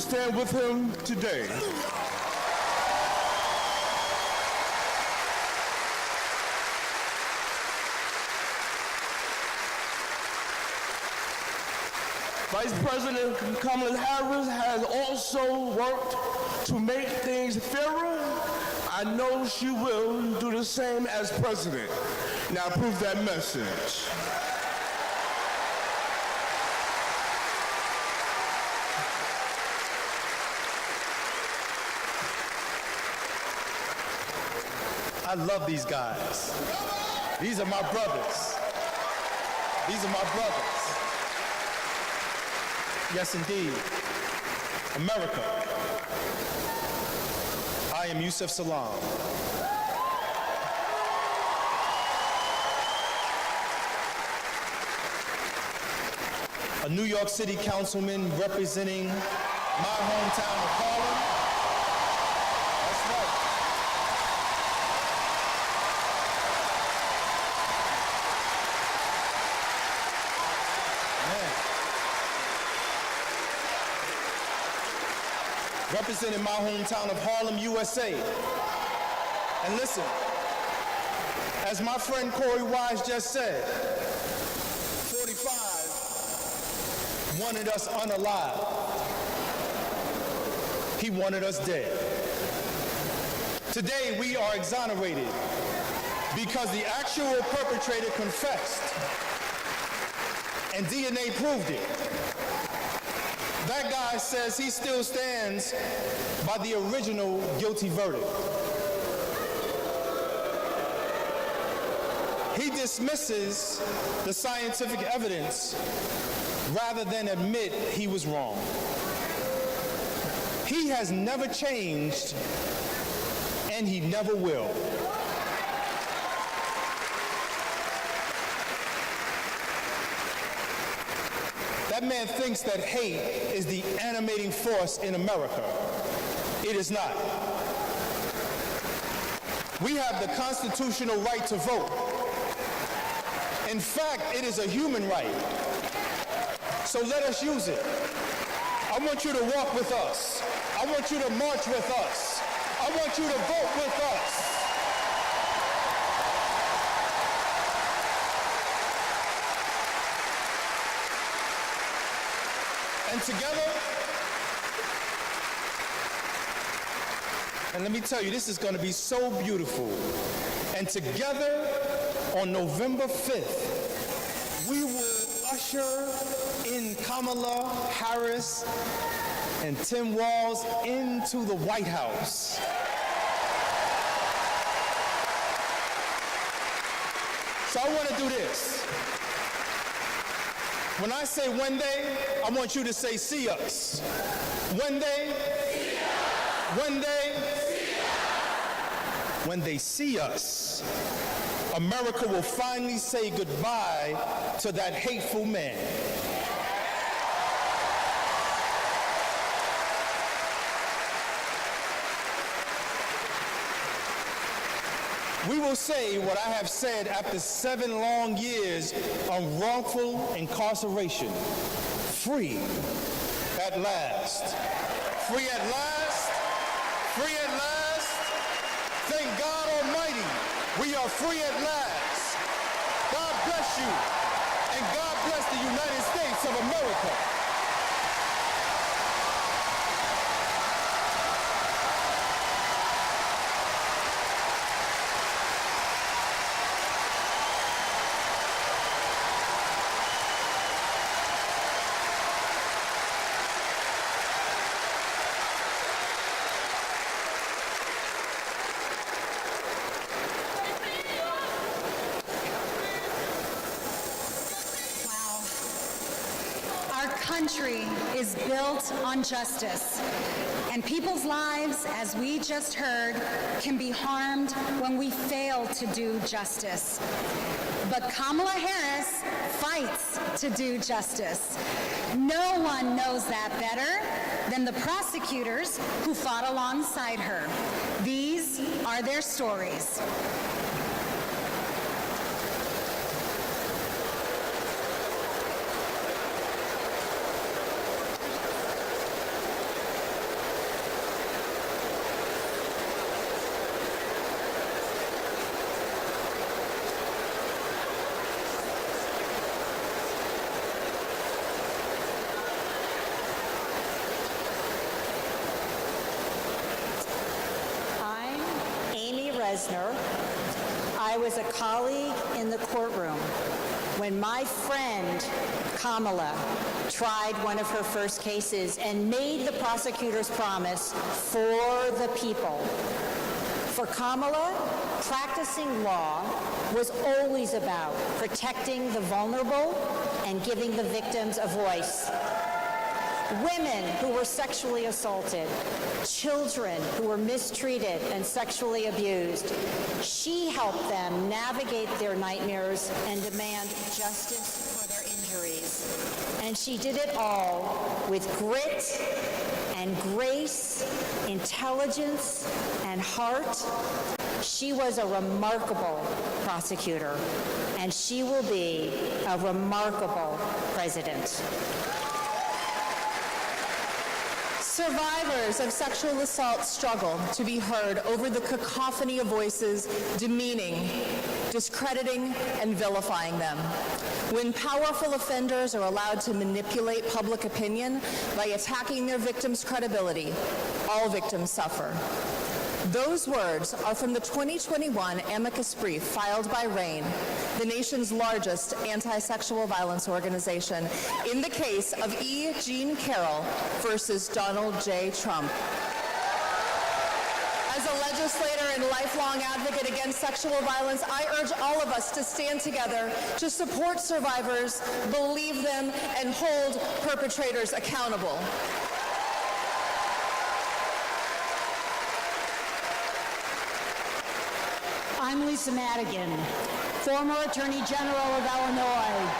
stand with him today. Vice President Kamala Harris has also worked to make things fairer. I know she will do the same as president. Now prove that message. I love these guys. These are my brothers. These are my brothers. Yes, indeed. America. I am Yusef Salaam. A New York City councilman representing my hometown of Harlem. That's right. Representing my hometown of Harlem, USA. And listen, as my friend Corey Wise just said, 45 wanted us unalive. He wanted us dead. Today we are exonerated because the actual perpetrator confessed and DNA proved it. That guy says he still stands by the original guilty verdict. He dismisses the scientific evidence rather than admit he was wrong. He has never changed, and he never will. That man thinks that hate is the animating force in America. It is not. We have the constitutional right to vote. In fact, it is a human right. So let us use it. I want you to walk with us. I want you to march with us. I want you to vote with us. And together, and let me tell you, this is going to be so beautiful. And together, on November 5th, we will usher in Kamala Harris and Tim Walz into the White House. So I want to do this. When I say one day, I want you to say, see us. One day, see us. One day, see us. When they see us, America will finally say goodbye to that hateful man. We will say what I have said after 7 long years of wrongful incarceration. Free at last. Free at last. Free at last. Thank God Almighty, we are free at last. God bless you, and God bless the United States of America. Country is built on justice, and people's lives, as we just heard, can be harmed when we fail to do justice. But Kamala Harris fights to do justice. No one knows that better than the prosecutors who fought alongside her. These are their stories. Lesner. I was a colleague in the courtroom when my friend Kamala tried one of her first cases and made the prosecutor's promise for the people. For Kamala, practicing law was always about protecting the vulnerable and giving the victims a voice. Women who were sexually assaulted, children who were mistreated and sexually abused. She helped them navigate their nightmares and demand justice for their injuries. And she did it all with grit and grace, intelligence, and heart. She was a remarkable prosecutor, and she will be a remarkable president. Survivors of sexual assault struggle to be heard over the cacophony of voices demeaning, discrediting, and vilifying them. When powerful offenders are allowed to manipulate public opinion by attacking their victims' credibility, all victims suffer. Those words are from the 2021 amicus brief filed by RAINN, the nation's largest anti-sexual violence organization, in the case of E. Jean Carroll versus Donald J. Trump. As a legislator and lifelong advocate against sexual violence, I urge all of us to stand together to support survivors, believe them, and hold perpetrators accountable. I'm Lisa Madigan, former Attorney General of Illinois.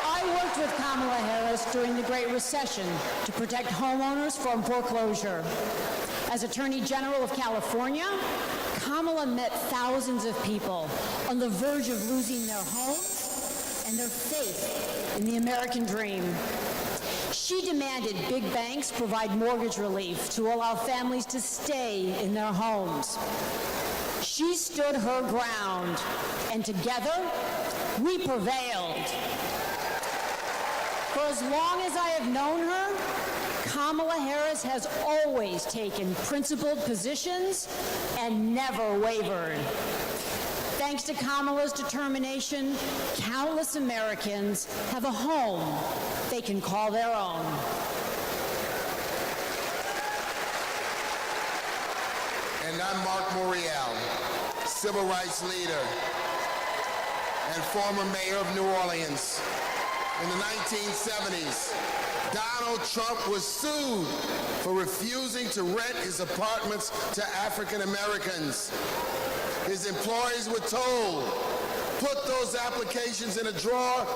I worked with Kamala Harris during the Great Recession to protect homeowners from foreclosure. As Attorney General of California, Kamala met thousands of people on the verge of losing their homes and their faith in the American dream. She demanded big banks provide mortgage relief to allow families to stay in their homes. She stood her ground, and together, we prevailed. For as long as I have known her, Kamala Harris has always taken principled positions and never wavered. Thanks to Kamala's determination, countless Americans have a home they can call their own. And I'm Mark Morial, civil rights leader and former mayor of New Orleans. In the 1970s, Donald Trump was sued for refusing to rent his apartments to African Americans. His employees were told, put those applications in a drawer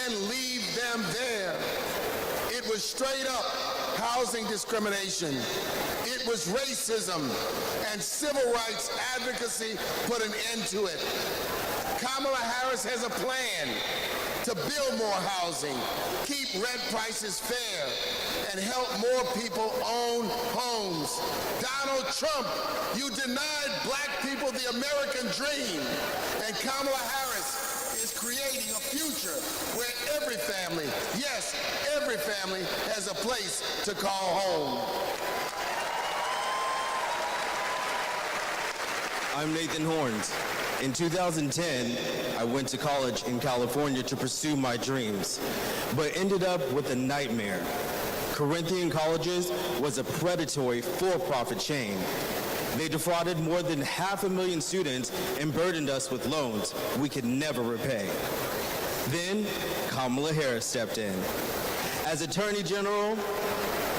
and leave them there. It was straight up housing discrimination. It was racism, and civil rights advocacy put an end to it. Kamala Harris has a plan to build more housing, keep rent prices fair, and help more people own homes. Donald Trump, you denied black people the American dream, and Kamala Harris is creating a future where every family, yes, every family has a place to call home. I'm Nathan Horns. In 2010, I went to college in California to pursue my dreams, but ended up with a nightmare. Corinthian Colleges was a predatory for-profit chain. They defrauded more than 500,000 students and burdened us with loans we could never repay. Then, Kamala Harris stepped in. As Attorney General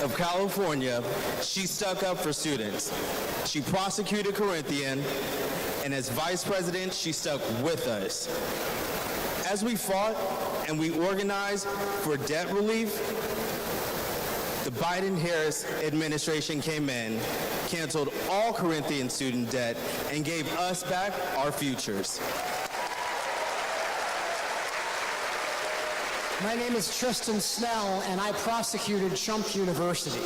of California, she stuck up for students. She prosecuted Corinthian, and as Vice President, she stuck with us. As we fought and we organized for debt relief, the Biden-Harris administration came in, canceled all Corinthian student debt, and gave us back our futures. My name is Tristan Snell, and I prosecuted Trump University.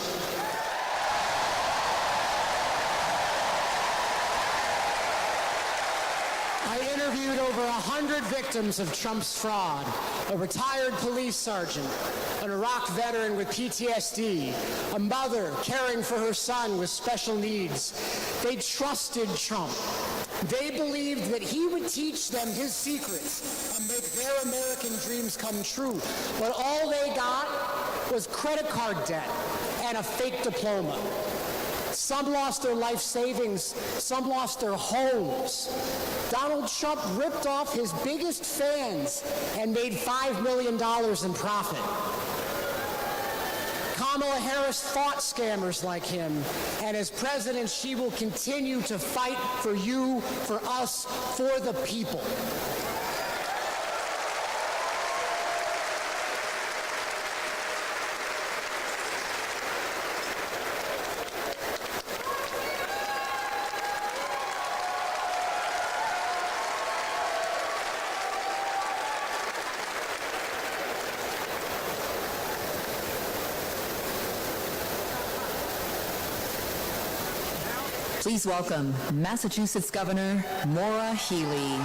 I interviewed over 100 victims of Trump's fraud, a retired police sergeant, an Iraq veteran with PTSD, a mother caring for her son with special needs. They trusted Trump. They believed that he would teach them his secrets and make their American dreams come true. But all they got was credit card debt and a fake diploma. Some lost their life savings, some lost their homes. Donald Trump ripped off his biggest fans and made $5 million in profit. Kamala Harris fought scammers like him, and as president, she will continue to fight for you, for us, for the people. Please welcome Massachusetts Governor Maura Healey.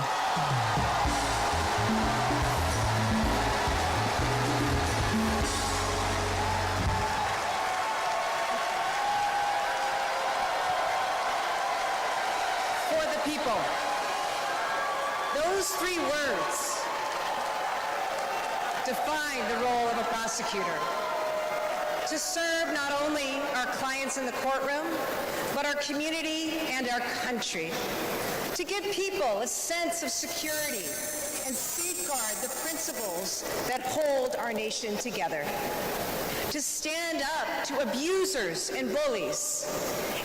For the people. Those three words define the role of a prosecutor. To serve not only our clients in the courtroom, but our community and our country. To give people a sense of security and safeguard the principles that hold our nation together. To stand up to abusers and bullies,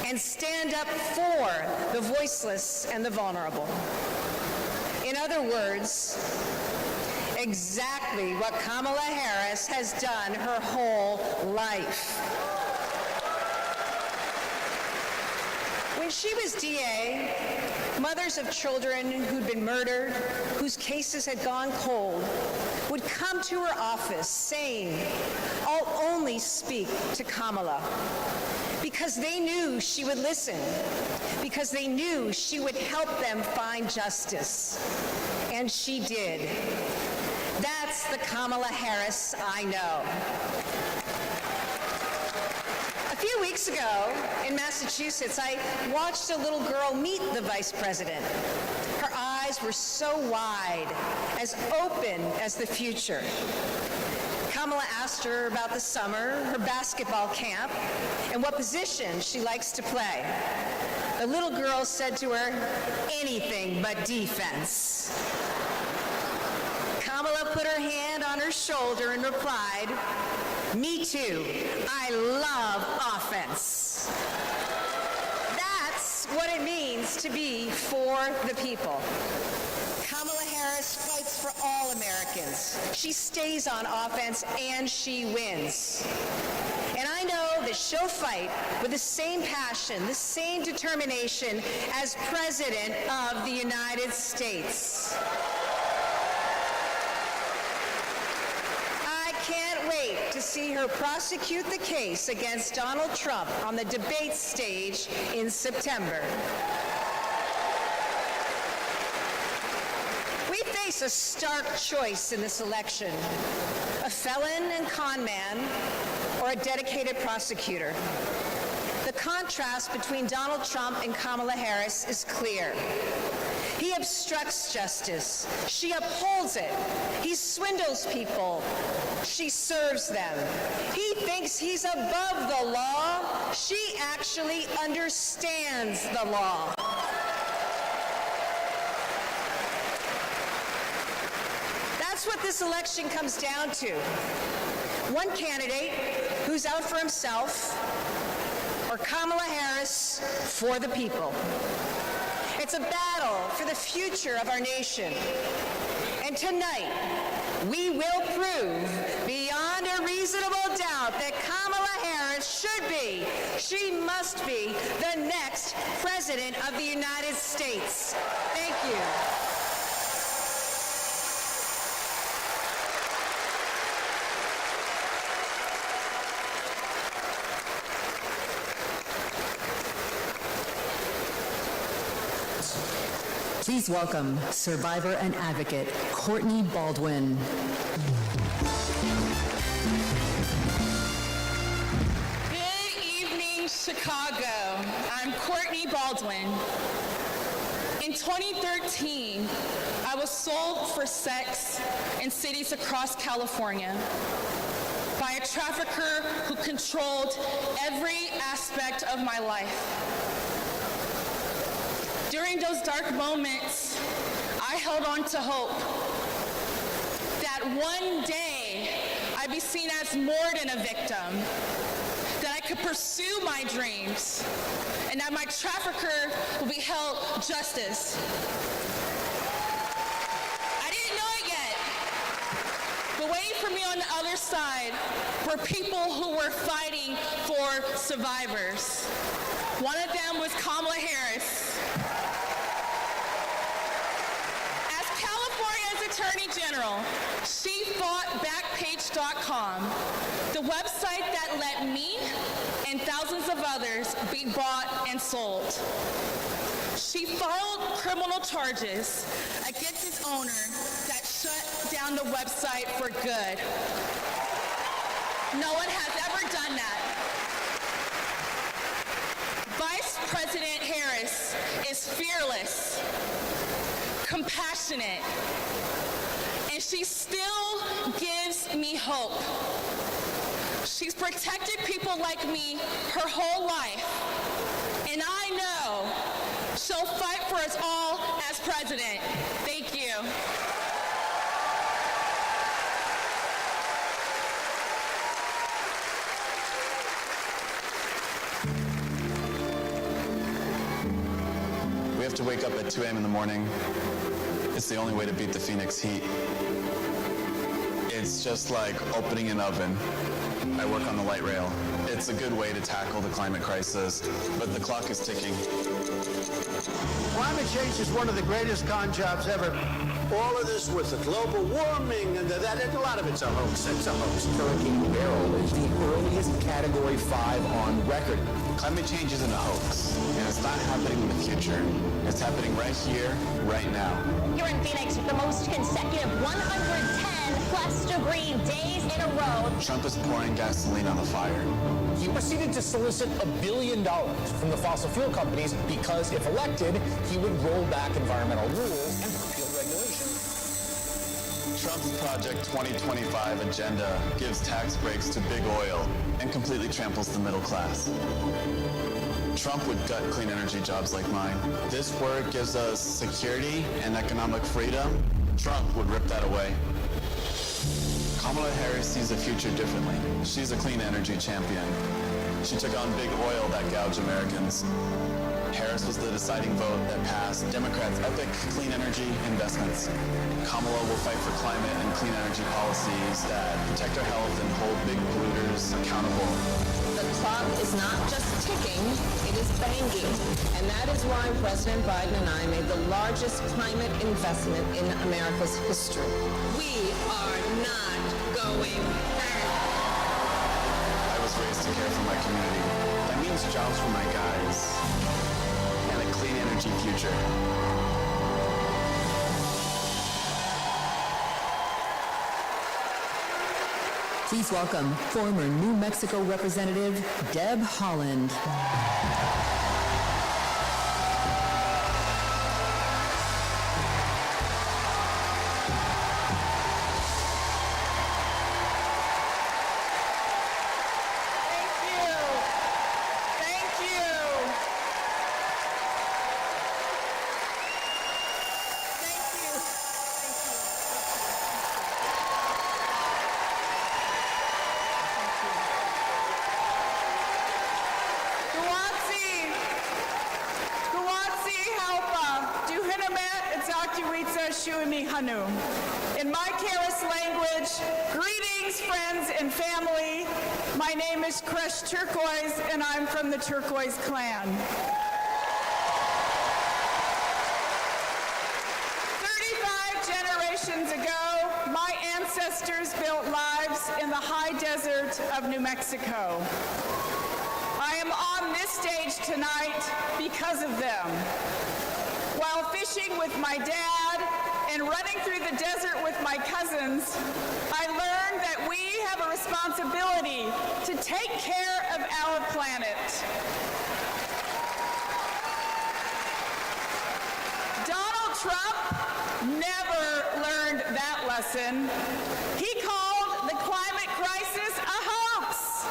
and stand up for the voiceless and the vulnerable. In other words, exactly what Kamala Harris has done her whole life. When she was DA, mothers of children who'd been murdered, whose cases had gone cold, would come to her office saying, "I'll only speak to Kamala," because they knew she would listen, because they knew she would help them find justice. And she did. That's the Kamala Harris I know. A few weeks ago in Massachusetts, I watched a little girl meet the vice president. Her eyes were so wide, as open as the future. Kamala asked her about the summer, her basketball camp, and what position she likes to play. The little girl said to her, "Anything but defense." Kamala put her hand on her shoulder and replied, "Me too. I love offense." That's what it means to be for the people. Kamala Harris fights for all Americans. She stays on offense and she wins. And I know that she'll fight with the same passion, the same determination as President of the United States. I can't wait to see her prosecute the case against Donald Trump on the debate stage in September. We face a stark choice in this election: a felon and con man, or a dedicated prosecutor. The contrast between Donald Trump and Kamala Harris is clear. He obstructs justice. She upholds it. He swindles people. She serves them. He thinks he's above the law. She actually understands the law. That's what this election comes down to. One candidate who's out for himself, or Kamala Harris for the people. It's a battle for the future of our nation. And tonight, we will prove beyond a reasonable doubt that Kamala Harris should be, she must be, the next President of the United States. Thank you. Please welcome survivor and advocate Courtney Baldwin. Good evening, Chicago. I'm Courtney Baldwin. In 2013, I was sold for sex in cities across California by a trafficker who controlled every aspect of my life. During those dark moments, I held on to hope that one day I'd be seen as more than a victim, that I could pursue my dreams, and that my trafficker will be held justice. I didn't know it yet, but waiting for me on the other side were people who were fighting for survivors. One of them was Kamala Harris. As California's Attorney General, she fought Backpage.com, the website that let me and thousands of others be bought and sold. She filed criminal charges against its owner that shut down the website for good. No one has ever done that. Vice President Harris is fearless, compassionate, and she still gives me hope. She's protected people like me her whole life, and I know she'll fight for us all as president. Thank you. We have to wake up at 2 a.m. in the morning. It's the only way to beat the Phoenix heat. It's just like opening an oven. I work on the light rail. It's a good way to tackle the climate crisis, but the clock is ticking. Climate change is one of the greatest con jobs ever. All of this with the global warming and a lot of it's a hoax. It's a hoax. Hurricane Beryl is the earliest Category 5 on record. Climate change isn't a hoax, and it's not happening in the future. It's happening right here, right now. Here in Phoenix, the most consecutive 110-plus degree days in a row. Trump is pouring gasoline on the fire. He proceeded to solicit $1 billion from the fossil fuel companies because, if elected, he would roll back environmental rules and repeal regulation. Trump's Project 2025 agenda gives tax breaks to big oil and completely tramples the middle class. Trump would gut clean energy jobs like mine. This work gives us security and economic freedom. Trump would rip that away. Kamala Harris sees the future differently. She's a clean energy champion. She took on big oil that gouged Americans. Harris was the deciding vote that passed Democrats' epic clean energy investments. Kamala will fight for climate and clean energy policies that protect our health and hold big polluters accountable. The clock is not just ticking, it is banging. And that is why President Biden and I made the largest climate investment in America's history. We are not going back. I was raised to care for my community. That means jobs for my guys and a clean energy future. Please welcome former New Mexico Representative Deb Haaland. In my Karis language, greetings, friends and family. My name is Kresh Turquoise, and I'm from the Turquoise Clan. 35 generations ago, my ancestors built lives in the high desert of New Mexico. I am on this stage tonight because of them. while fishing with my dad and running through the desert with my cousins, I learned that we have a responsibility to take care of our planet. Donald Trump never learned that lesson. He called the climate crisis a hoax.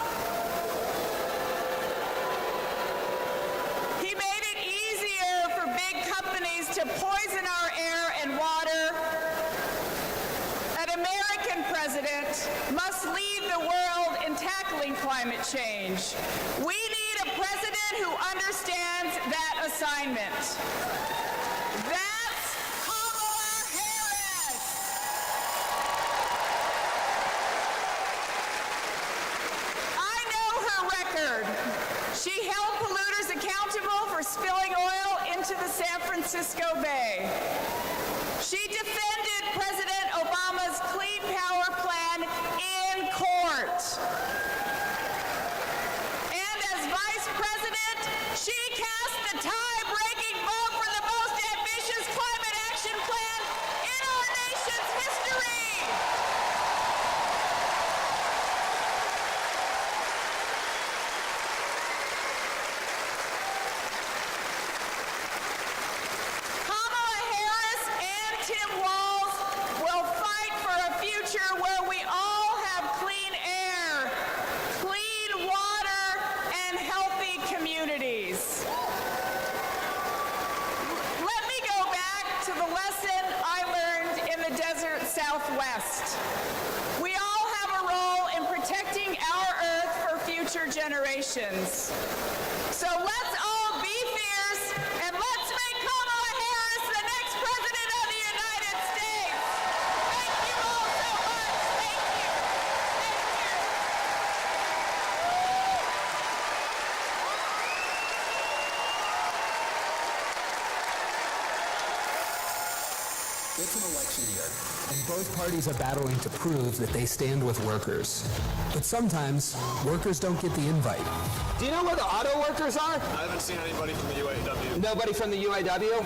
He made it easier for big companies to poison our air and water. An American president must lead the world in tackling climate change. We need a president who understands that assignment. That's Kamala Harris. I know her record. She held polluters accountable for spilling oil into the San Francisco Bay. She defended President Obama's Clean Power Plan in court. And as vice president, she cast the tie-breaking vote for the most ambitious climate action plan in our nation's history. Kamala Harris and Tim Walz will fight for a future where we all have clean air, clean water, and healthy communities. Let me go back to the lesson I learned in the desert Southwest. We all have a role in protecting our Earth for future generations. So let's all be fierce and let's make Kamala Harris the next president of the United States. Thank you all so much. Thank you. It's an election year, and both parties are battling to prove that they stand with workers. But sometimes, workers don't get the invite. Do you know where the auto workers are? I haven't seen anybody from the UAW. Nobody from the UAW?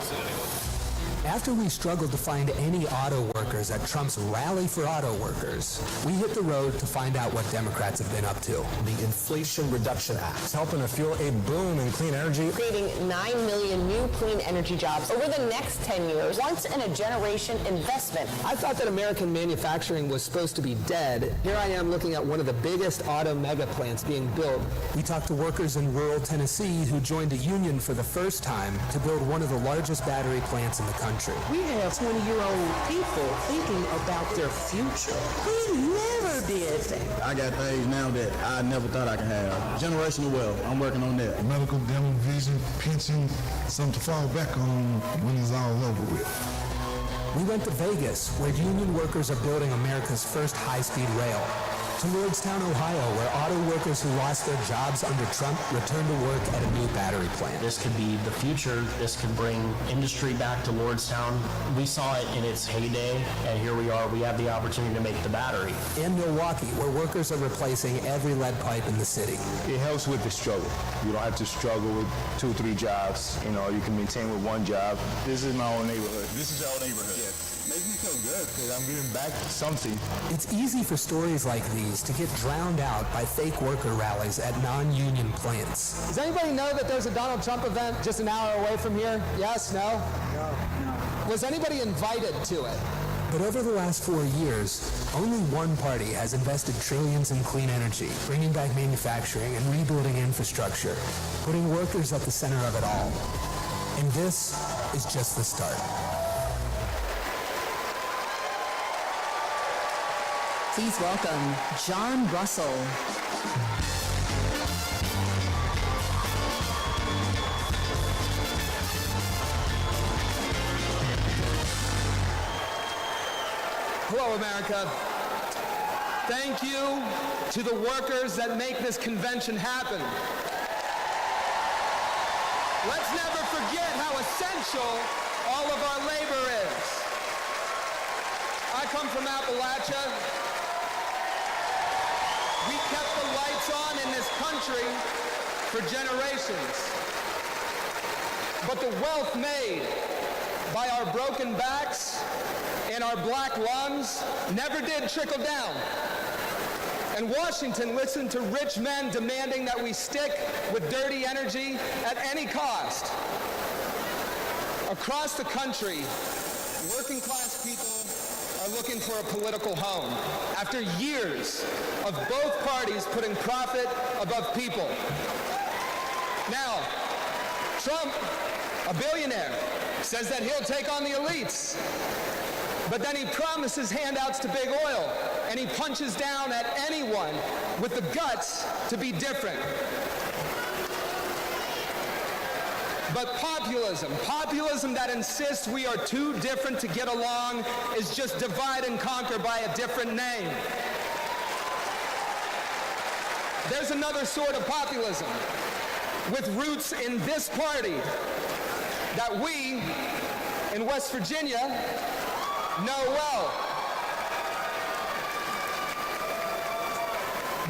After we struggled to find any auto workers at Trump's Rally for Auto Workers, we hit the road to find out what Democrats have been up to. The Inflation Reduction Act is helping to fuel a boom in clean energy. Creating 9 million new clean energy jobs over the next 10 years, once in a generation investment. I thought that American manufacturing was supposed to be dead. Here I am looking at one of the biggest auto mega plants being built. We talked to workers in rural Tennessee who joined a union for the first time to build one of the largest battery plants in the country. We have 20-year-old people thinking about their future. We never did that. I got things now that I never thought I could have. Generational wealth, I'm working on that. Medical, dental, vision, pension, something to fall back on when it's all over with. We went to Vegas, where union workers are building America's first high-speed rail. To Lordstown, Ohio, where auto workers who lost their jobs under Trump returned to work at a new battery plant. This could be the future. This could bring industry back to Lordstown. We saw it in its heyday, and here we are. We have the opportunity to make the battery. In Milwaukee, where workers are replacing every lead pipe in the city. It helps with the struggle. You don't have to struggle with 2 or 3 jobs. You know, you can maintain with 1 job. This is my own neighborhood. This is our neighborhood. Yeah. Makes me feel good because I'm giving back something. It's easy for stories like these to get drowned out by fake worker rallies at non-union plants. Does anybody know that there's a Donald Trump event just an hour away from here? Yes? No? No. Was anybody invited to it? But over the last 4 years, only one party has invested trillions in clean energy, bringing back manufacturing and rebuilding infrastructure, putting workers at the center of it all. And this is just the start. Please welcome John Russell. Hello, America. Thank you to the workers that make this convention happen. Let's never forget how essential all of our labor is. I come from Appalachia. We kept the lights on in this country for generations. But the wealth made by our broken backs and our black lungs never did trickle down. And Washington listened to rich men demanding that we stick with dirty energy at any cost. Across the country, working class people are looking for a political home after years of both parties putting profit above people. Now, Trump, a billionaire, says that he'll take on the elites. But then he promises handouts to big oil, and he punches down at anyone with the guts to be different. But populism that insists we are too different to get along, is just divide and conquer by a different name. There's another sort of populism with roots in this party that we in West Virginia know well.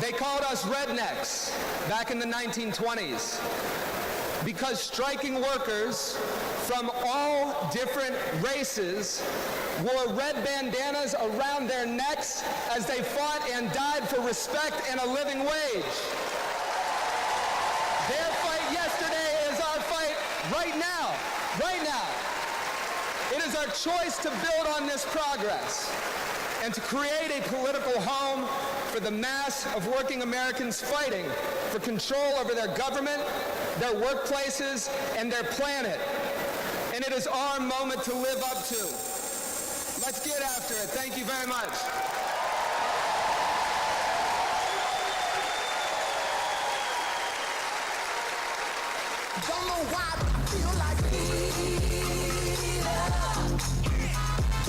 They called us rednecks back in the 1920s because striking workers from all different races wore red bandanas around their necks as they fought and died for respect and a living wage. Their fight yesterday is our fight right now, right now. It is our choice to build on this progress and to create a political home for the mass of working Americans fighting for control over their government, their workplaces, and their planet. And it is our moment to live up to. Let's get after it. Thank you very much. Don't know why, but I feel like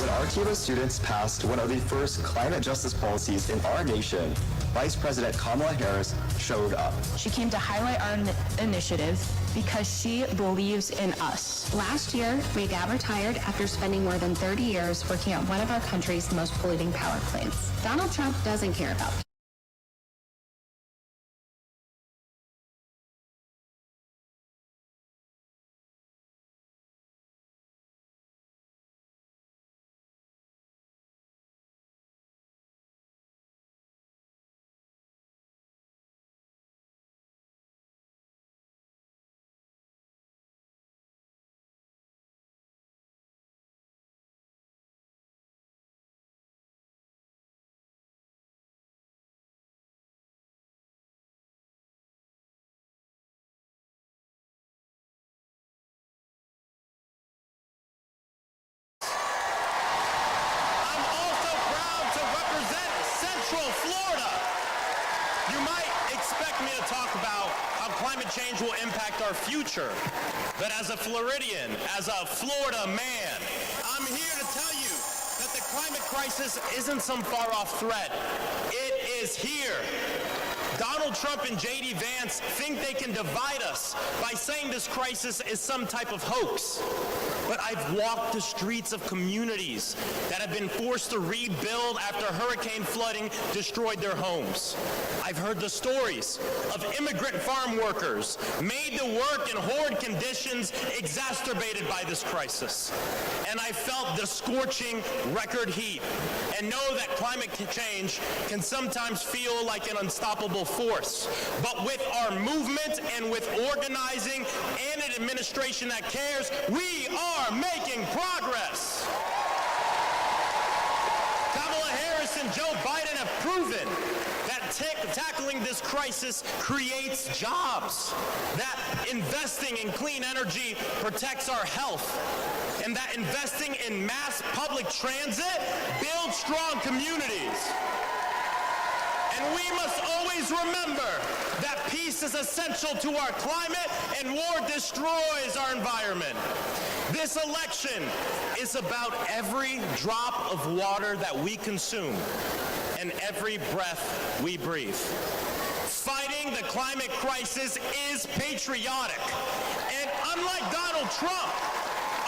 When Arkansas students passed one of the first climate justice policies in our nation, Vice President Kamala Harris showed up. She came to highlight our initiative because she believes in us. Last year, Regav retired after spending more than 30 years working at one of our country's most polluting power plants. Donald Trump doesn't care about Florida. You might expect me to talk about how climate change will impact our future. But as a Floridian, as a Florida man, I'm here to tell you that the climate crisis isn't some far-off threat. It is here. Donald Trump and J.D. Vance think they can divide us by saying this crisis is some type of hoax. But I've walked the streets of communities that have been forced to rebuild after hurricane flooding destroyed their homes. I've heard the stories of immigrant farm workers made to work in horrid conditions exacerbated by this crisis. And I felt the scorching record heat and know that climate change can sometimes feel like an unstoppable force. But with our movement and with organizing and an administration that cares, we are making progress. Kamala Harris and Joe Biden have proven that tackling this crisis creates jobs, that investing in clean energy protects our health, and that investing in mass public transit builds strong communities. And we must always remember that peace is essential to our climate and war destroys our environment. This election is about every drop of water that we consume and every breath we breathe. Fighting the climate crisis is patriotic. And unlike Donald Trump,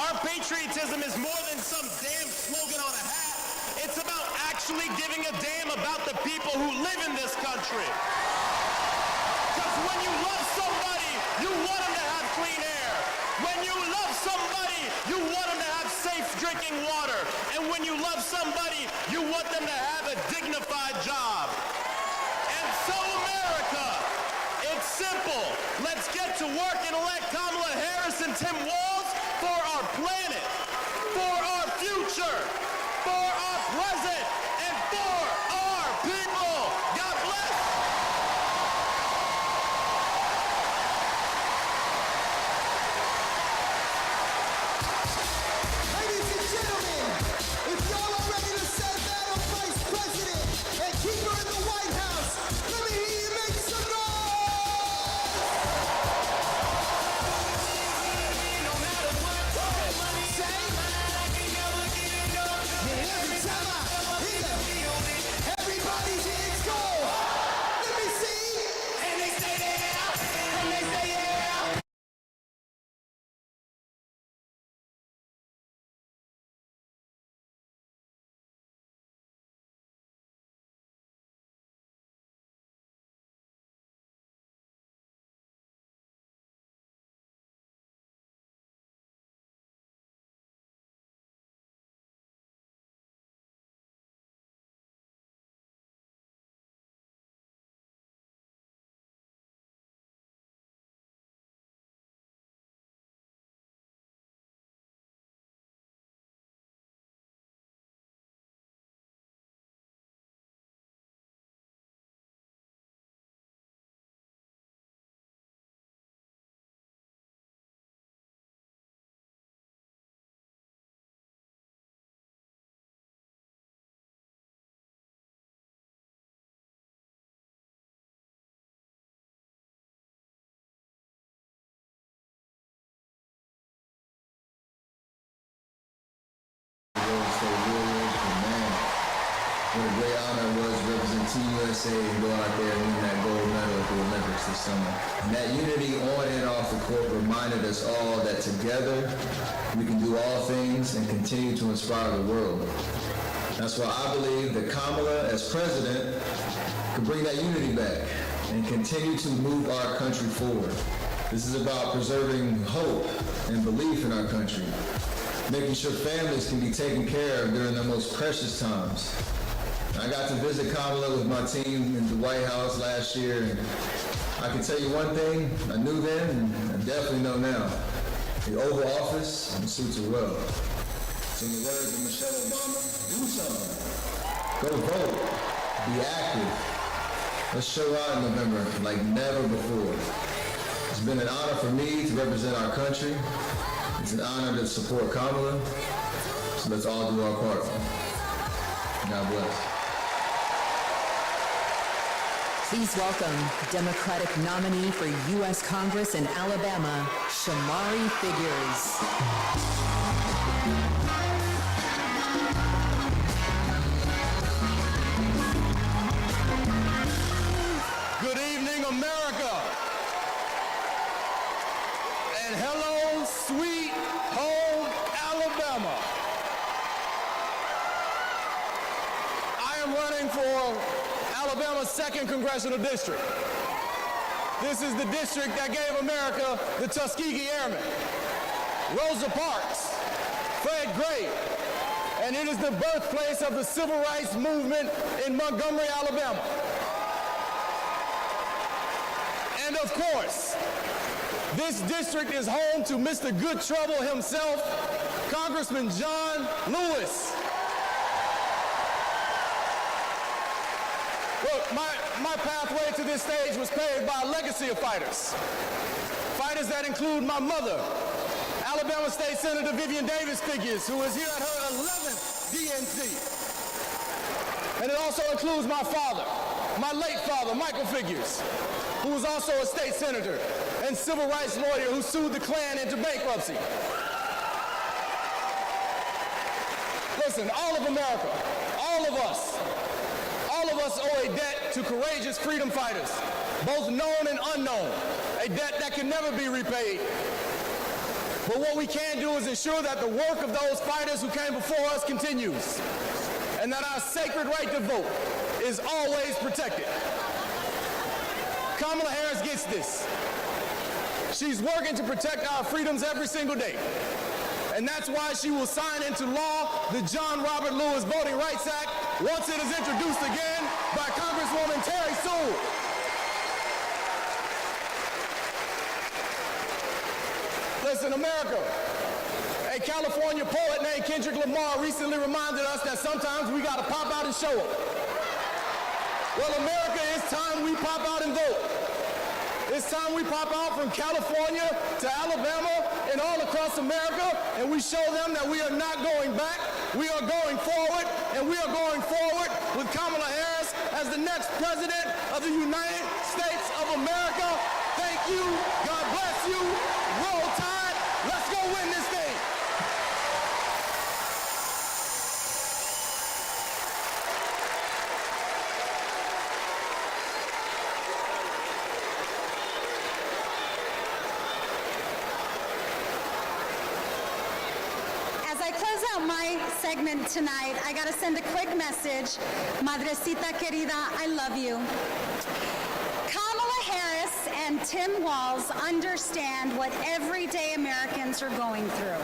our patriotism is more than some damn slogan on a hat. It's about actually giving a damn about the people who live in this country. Because when you love somebody, you want them to have clean air. When When you love somebody, you want them to have safe drinking water. And when you love somebody, you want them to have a dignified job. And so, America, it's simple. Let's get to work and elect Kamala Harris and Tim Walz for our planet, for our future, for our present, and for our people. God bless. Ladies and gentlemen, if y'all are ready to set Madam Vice President and keep her in the White House, let me hear you make some every time I hear everybody's hands go. Let me see. And they say yeah. And they say yeah. What a great honor it was to represent Team USA and go out there and win that gold medal at the Olympics this summer. And that unity on and off the court reminded us all that together we can do all things and continue to inspire the world. That's why I believe that Kamala, as president, can bring that unity back and continue to move our country forward. This is about preserving hope and belief in our country, making sure families can be taken care of during their most precious times. I got to visit Kamala with my team in the White House last year, and I can tell you one thing I knew then, and I definitely know now. The Oval Office suits her well. So in the words of Michelle Obama, do something. Go vote. Be active. Let's show out in November like never before. It's been an honor for me to represent our country. It's an honor to support Kamala. So let's all do our part. God bless. Please welcome Democratic nominee for U.S. Congress in Alabama, Shamari Figures. Good evening, America. And hello, sweet home Alabama. I am running for Alabama's 2nd Congressional District. This is the district that gave America the Tuskegee Airmen, Rosa Parks, Fred Gray, and it is the birthplace of the Civil Rights Movement in Montgomery, Alabama. And of course, this district is home to Mr. Good Trouble himself, Congressman John Lewis. Look, my pathway to this stage was paved by a legacy of fighters. Fighters that include my mother, Alabama State Senator Vivian Davis Figures, who is here at her 11th DNC. And it also includes my father, my late father, Michael Figures, who was also a state senator and civil rights lawyer who sued the Klan into bankruptcy. Listen, all of America, all of us owe a debt to courageous freedom fighters, both known and unknown, a debt that can never be repaid. But what we can do is ensure that the work of those fighters who came before us continues, and that our sacred right to vote is always protected. Kamala Harris gets this. She's working to protect our freedoms every single day. And that's why she will sign into law the John Robert Lewis Voting Rights Act once it is introduced again by Congresswoman Terry Sewell. Listen, America, a California poet named Kendrick Lamar recently reminded us that sometimes we gotta pop out and show up. Well, America, it's time we pop out and vote. It's time we pop out from California to Alabama and all across America, and we show them that we are not going back. We are going forward, and we are going forward with Kamala Harris as the next president of the United States of America. Thank you. God bless you. Roll Tide. Let's go win this thing. As I close out my segment tonight, I gotta send a quick message. Madrecita querida, I love you. Kamala Harris and Tim Walz understand what everyday Americans are going through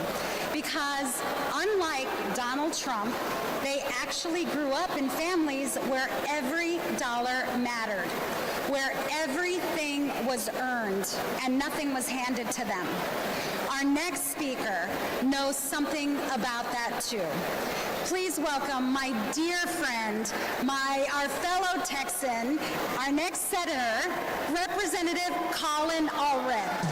because unlike Donald Trump, they actually grew up in families where every dollar mattered, where everything was earned and nothing was handed to them. Our next speaker knows something about that too. Please welcome my dear friend, our fellow Texan, our next senator, Representative Colin Allred.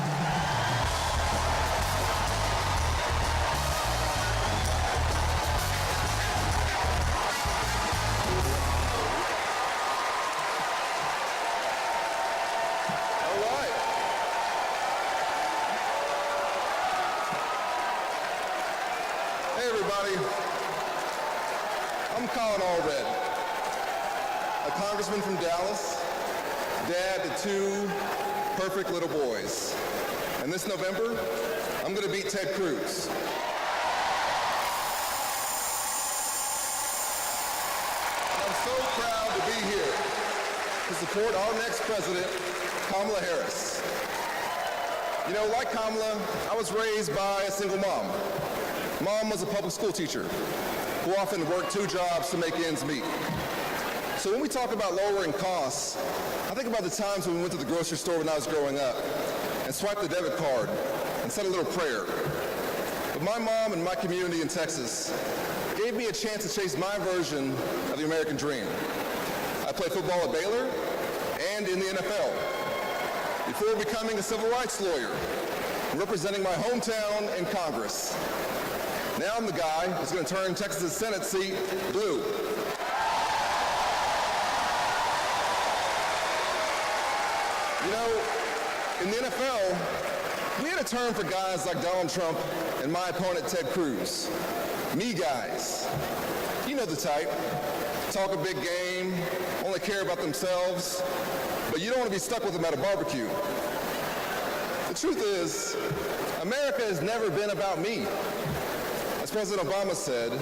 I'm Colin Allred, a congressman from Dallas, dad to two perfect little boys. And this November, I'm going to beat Ted Cruz. I'm so proud to be here to support our next president, Kamala Harris. You know, like Kamala, I was raised by a single mom. Mom was a public school teacher who often worked two jobs to make ends meet. So when we talk about lowering costs, I think about the times when we went to the grocery store when I was growing up and swiped the debit card and said a little prayer. But my mom and my community in Texas gave me a chance to chase my version of the American dream. I played football at Baylor and in the NFL before becoming a civil rights lawyer and representing my hometown in Congress. Now I'm the guy who's going to turn Texas' Senate seat blue. You know, in the NFL, we had a term for guys like Donald Trump and my opponent Ted Cruz. Me guys. You know the type. Talk a big game, only care about themselves, but you don't want to be stuck with them at a barbecue. The truth is, America has never been about me. As President Obama said,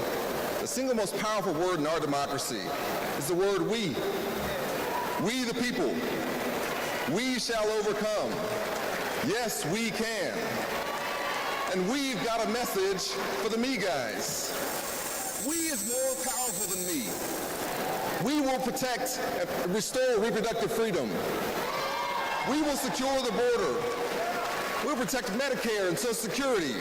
the single most powerful word in our democracy is the word we. We the people. We shall overcome. Yes, we can. And we've got a message for the me guys. We is more powerful than me. We will protect and restore reproductive freedom. We will secure the border. We'll protect Medicare and Social Security.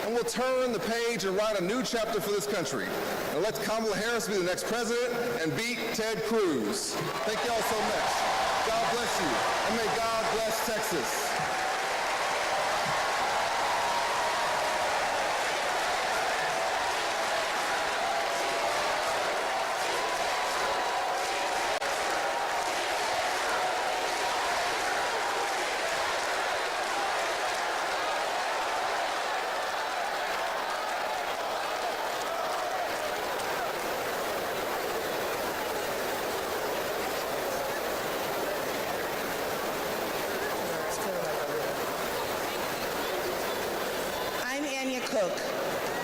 And we'll turn the page and write a new chapter for this country. And let Kamala Harris be the next president and beat Ted Cruz. Thank y'all so much. God bless you. And may God bless Texas.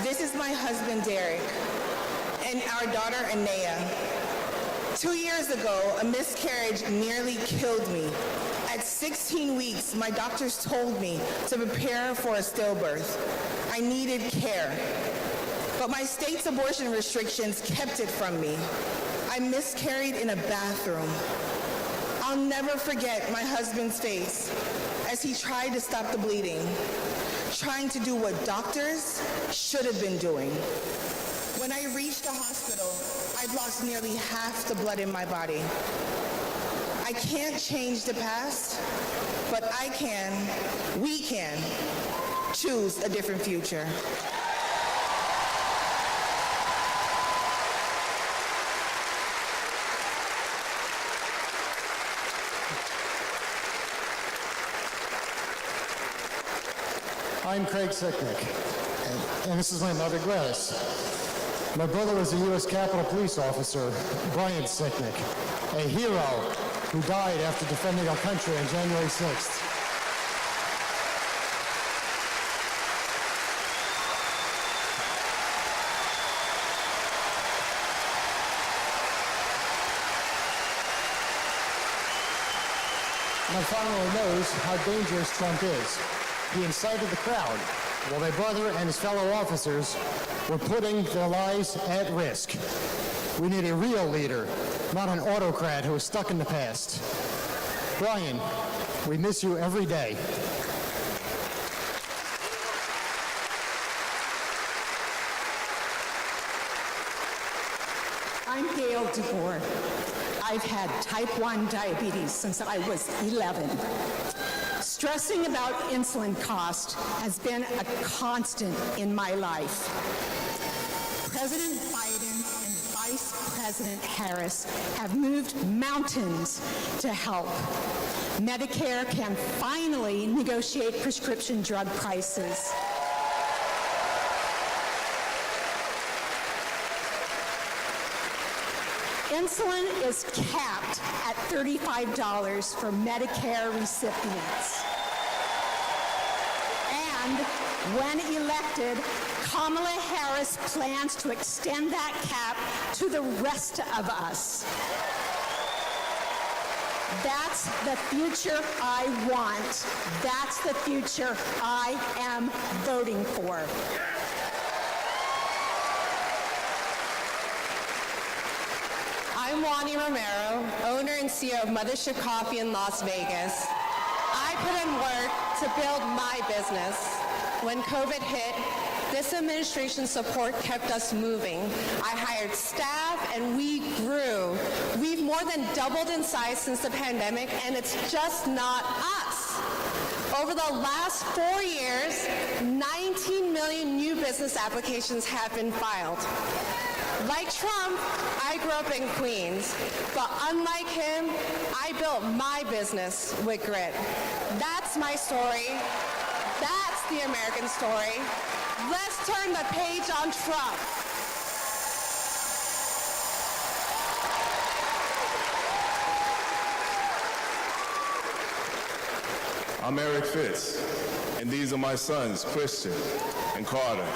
This is my husband, Derek, and our daughter, Anaya. 2 years ago, a miscarriage nearly killed me. At 16 weeks, my doctors told me to prepare for a stillbirth. I needed care. But my state's abortion restrictions kept it from me. I miscarried in a bathroom. I'll never forget my husband's face as he tried to stop the bleeding, trying to do what doctors should have been doing. When I reached the hospital, I'd lost nearly half the blood in my body. I can't change the past, but we can choose a different future. I'm Craig Sicknick, and this is my mother, Gladys. My brother was a U.S. Capitol Police officer, Brian Sicknick, a hero who died after defending our country on January 6th. My father knows how dangerous Trump is. He incited the crowd, while my brother and his fellow officers were putting their lives at risk. We need a real leader, not an autocrat who is stuck in the past. Brian, we miss you every day. I'm Gail DeBoer. I've had type 1 diabetes since I was 11. Stressing about insulin cost has been a constant in my life. President Biden and Vice President Harris have moved mountains to help. Medicare can finally negotiate prescription drug prices. Insulin is capped at $35 for Medicare recipients. And when elected, Kamala Harris plans to extend that cap to the rest of us. That's the future I want. That's the future I am voting for. I'm Wani Romero, owner and CEO of Mothership Coffee in Las Vegas. I put in work to build my business. When COVID hit, this administration's support kept us moving. I hired staff and we grew. We've more than doubled in size since the pandemic, and it's just not us. Over the last 4 years, 19 million new business applications have been filed. Like Trump, I grew up in Queens, but unlike him, I built my business with grit. That's my story. That's the American story. Let's turn the page on Trump. I'm Eric Fitz, and these are my sons, Christian and Carter.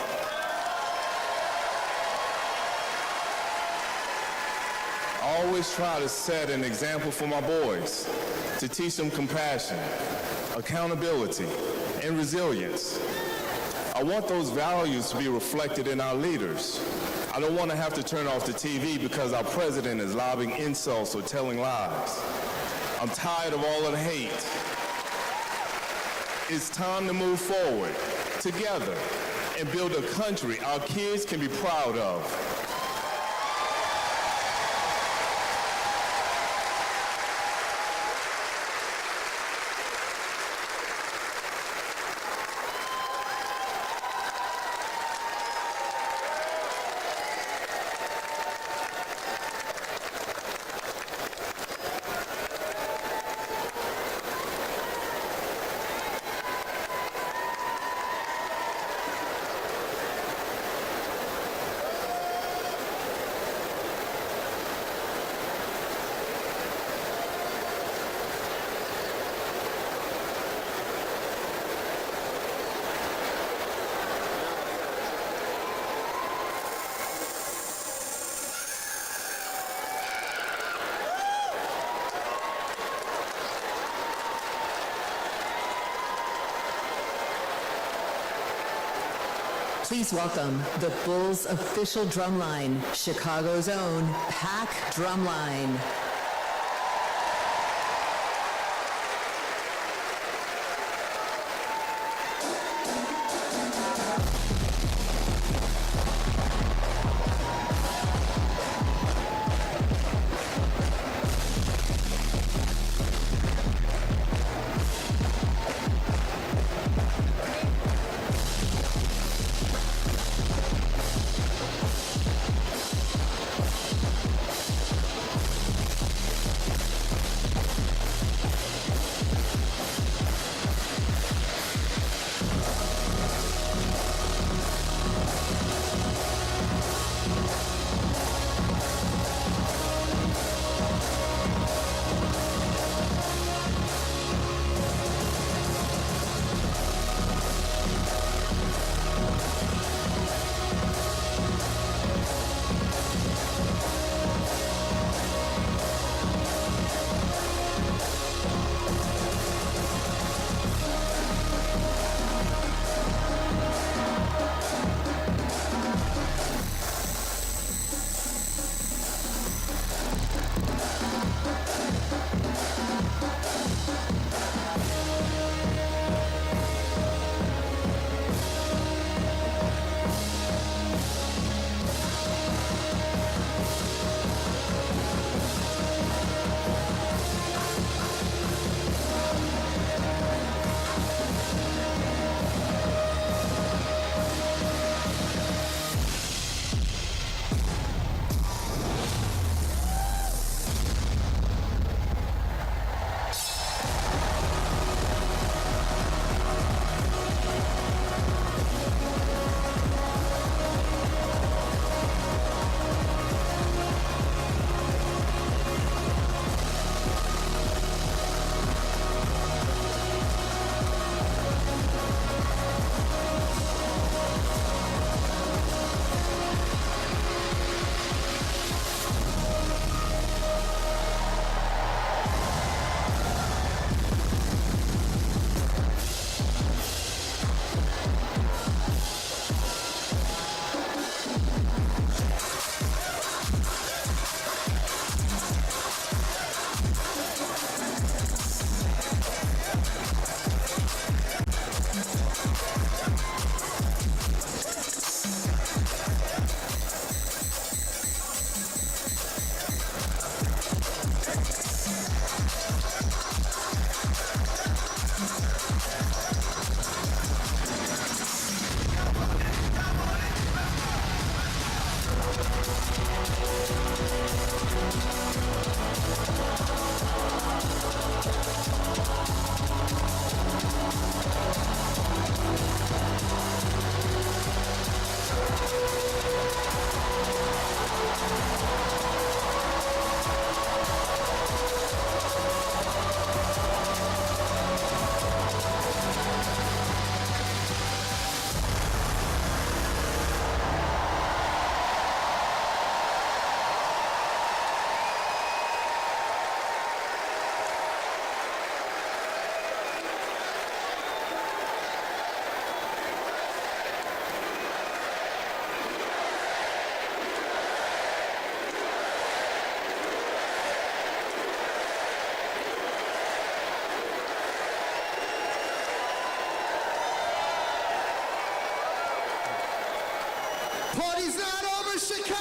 I always try to set an example for my boys, to teach them compassion, accountability, and resilience. I want those values to be reflected in our leaders. I don't want to have to turn off the TV because our president is lobbing insults or telling lies. I'm tired of all of the hate. It's time to move forward together and build a country our kids can be proud of. Please welcome the Bulls official drumline, Chicago's own Pack Drumline. Party's not over, Chicago!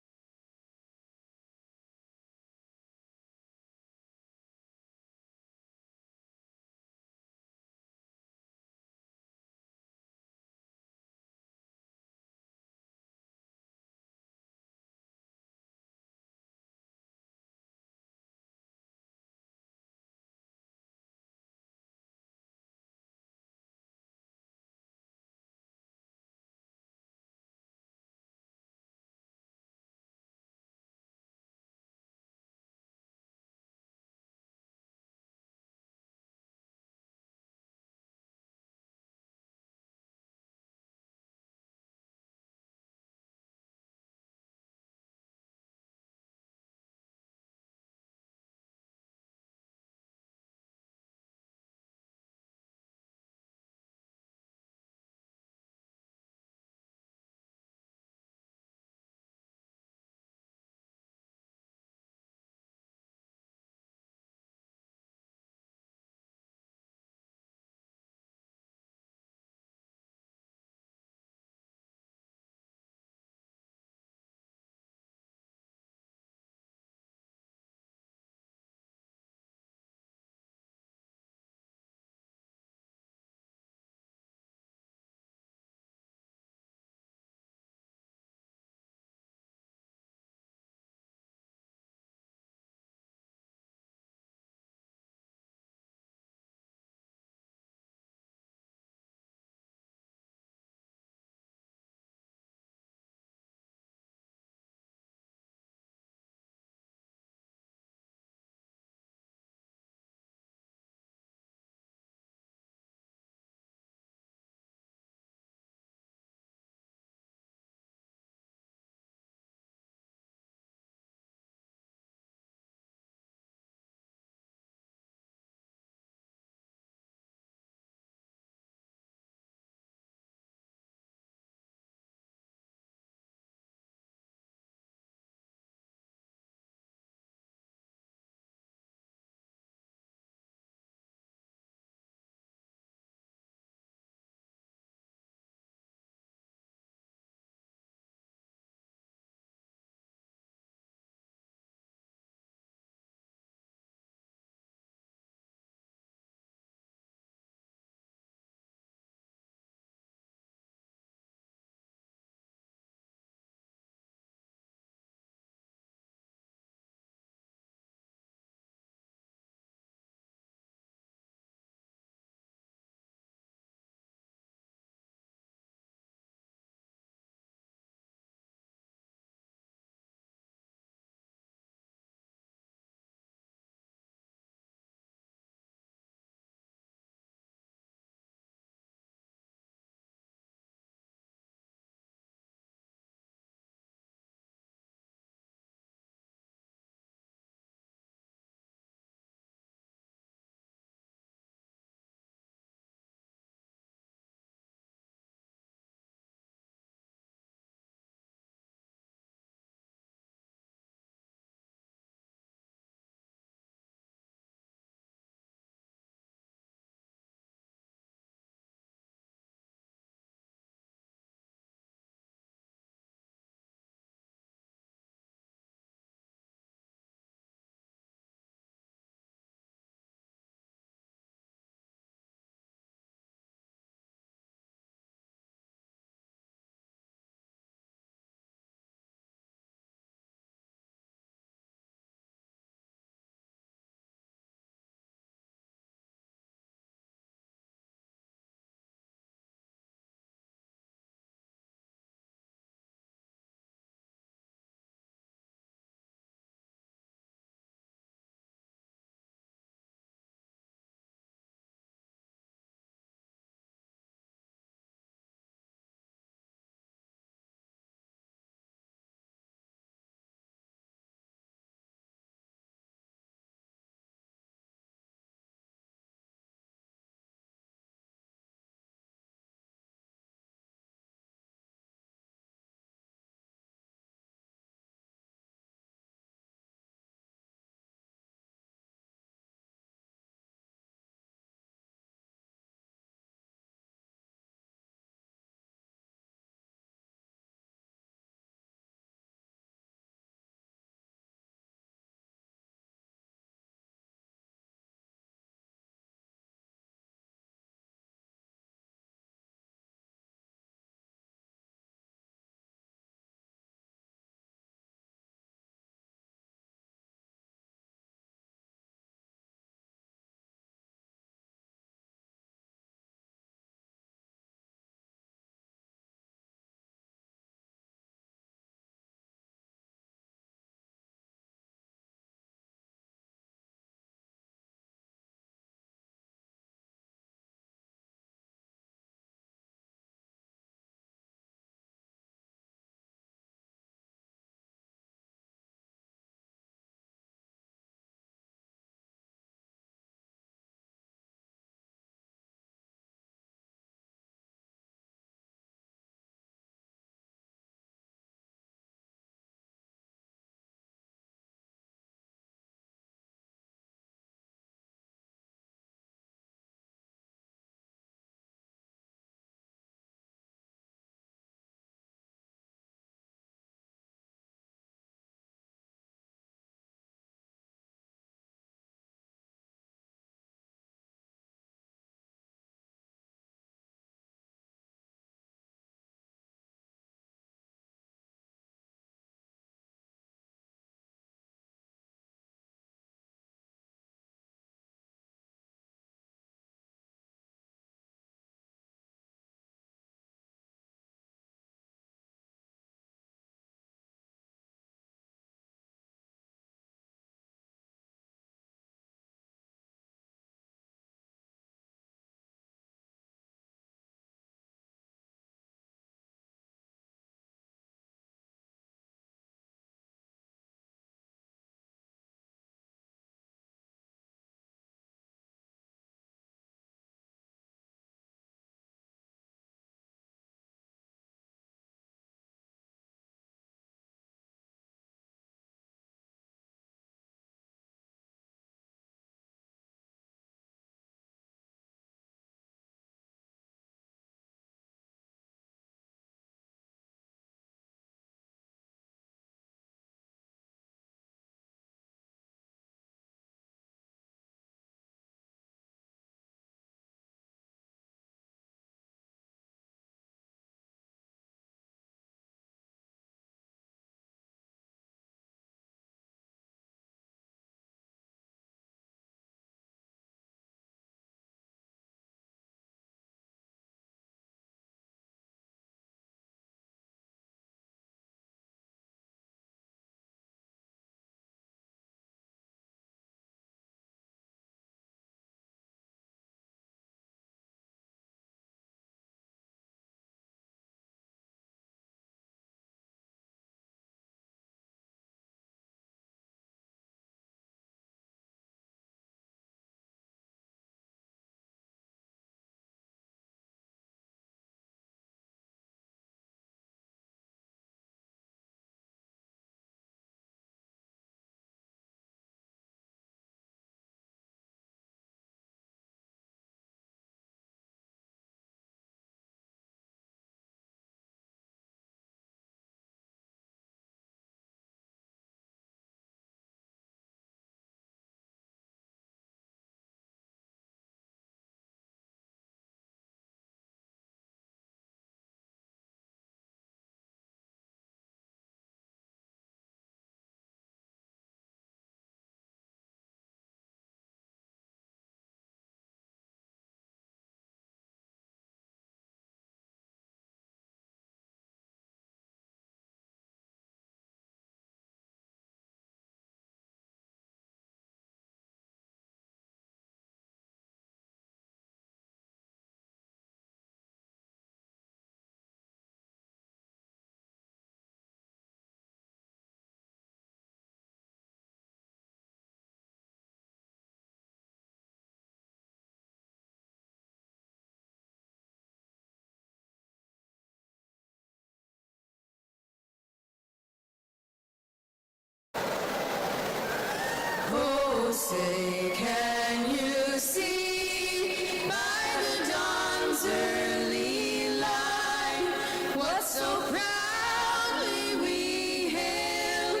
Oh, say, can you see by the dawn's early light what so proudly we hailed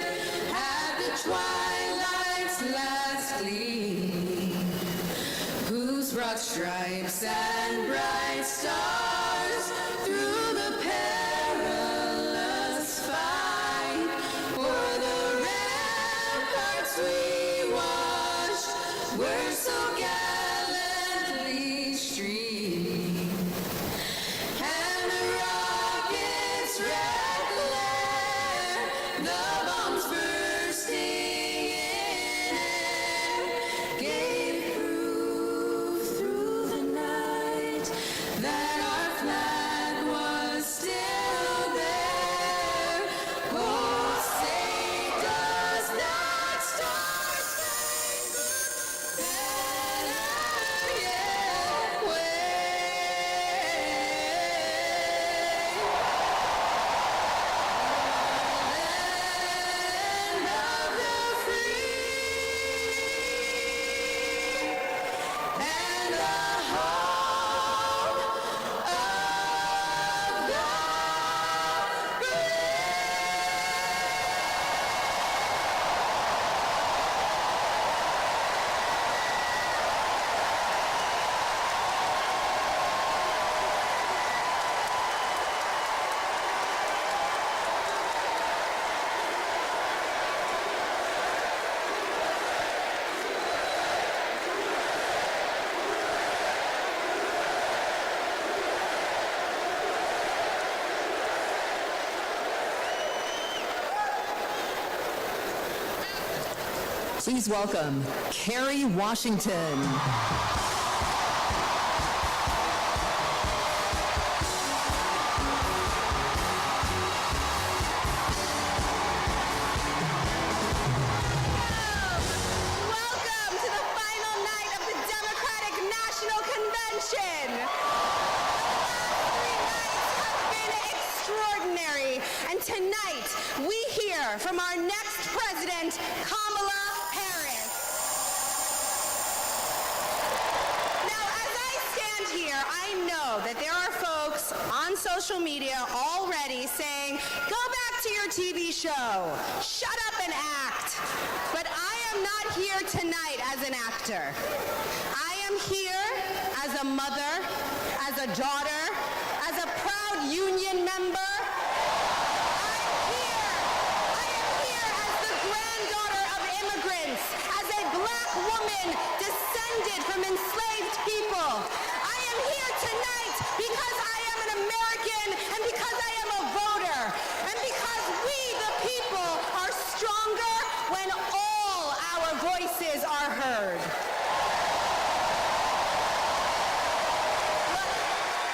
at the twilight's last gleam, whose broad stripes and bright stars through the perilous fight o'er the ramparts we watched were so gallantly streaming, and the rocket's red glare, the bombs bursting in air, gave proof through the night that our flag was still there. Oh, say does that star-spangled banner yet wave? Land of the free and the home of the brave. Please welcome Kerry Washington. Welcome to the final night of the Democratic National Convention. The last 3 nights have been extraordinary, and tonight we hear from our next president, Kamala Harris. Now, as I stand here, I know that there are folks on social media already saying, go back to your TV show, shut up and act. But I am not here tonight as an actor. I am here as a mother, as a daughter, as a proud union member. I am here as the granddaughter of immigrants, as a black woman descended from enslaved people. I am here tonight because I am an American and because I am a voter and because we, the people, are stronger when all our voices are heard.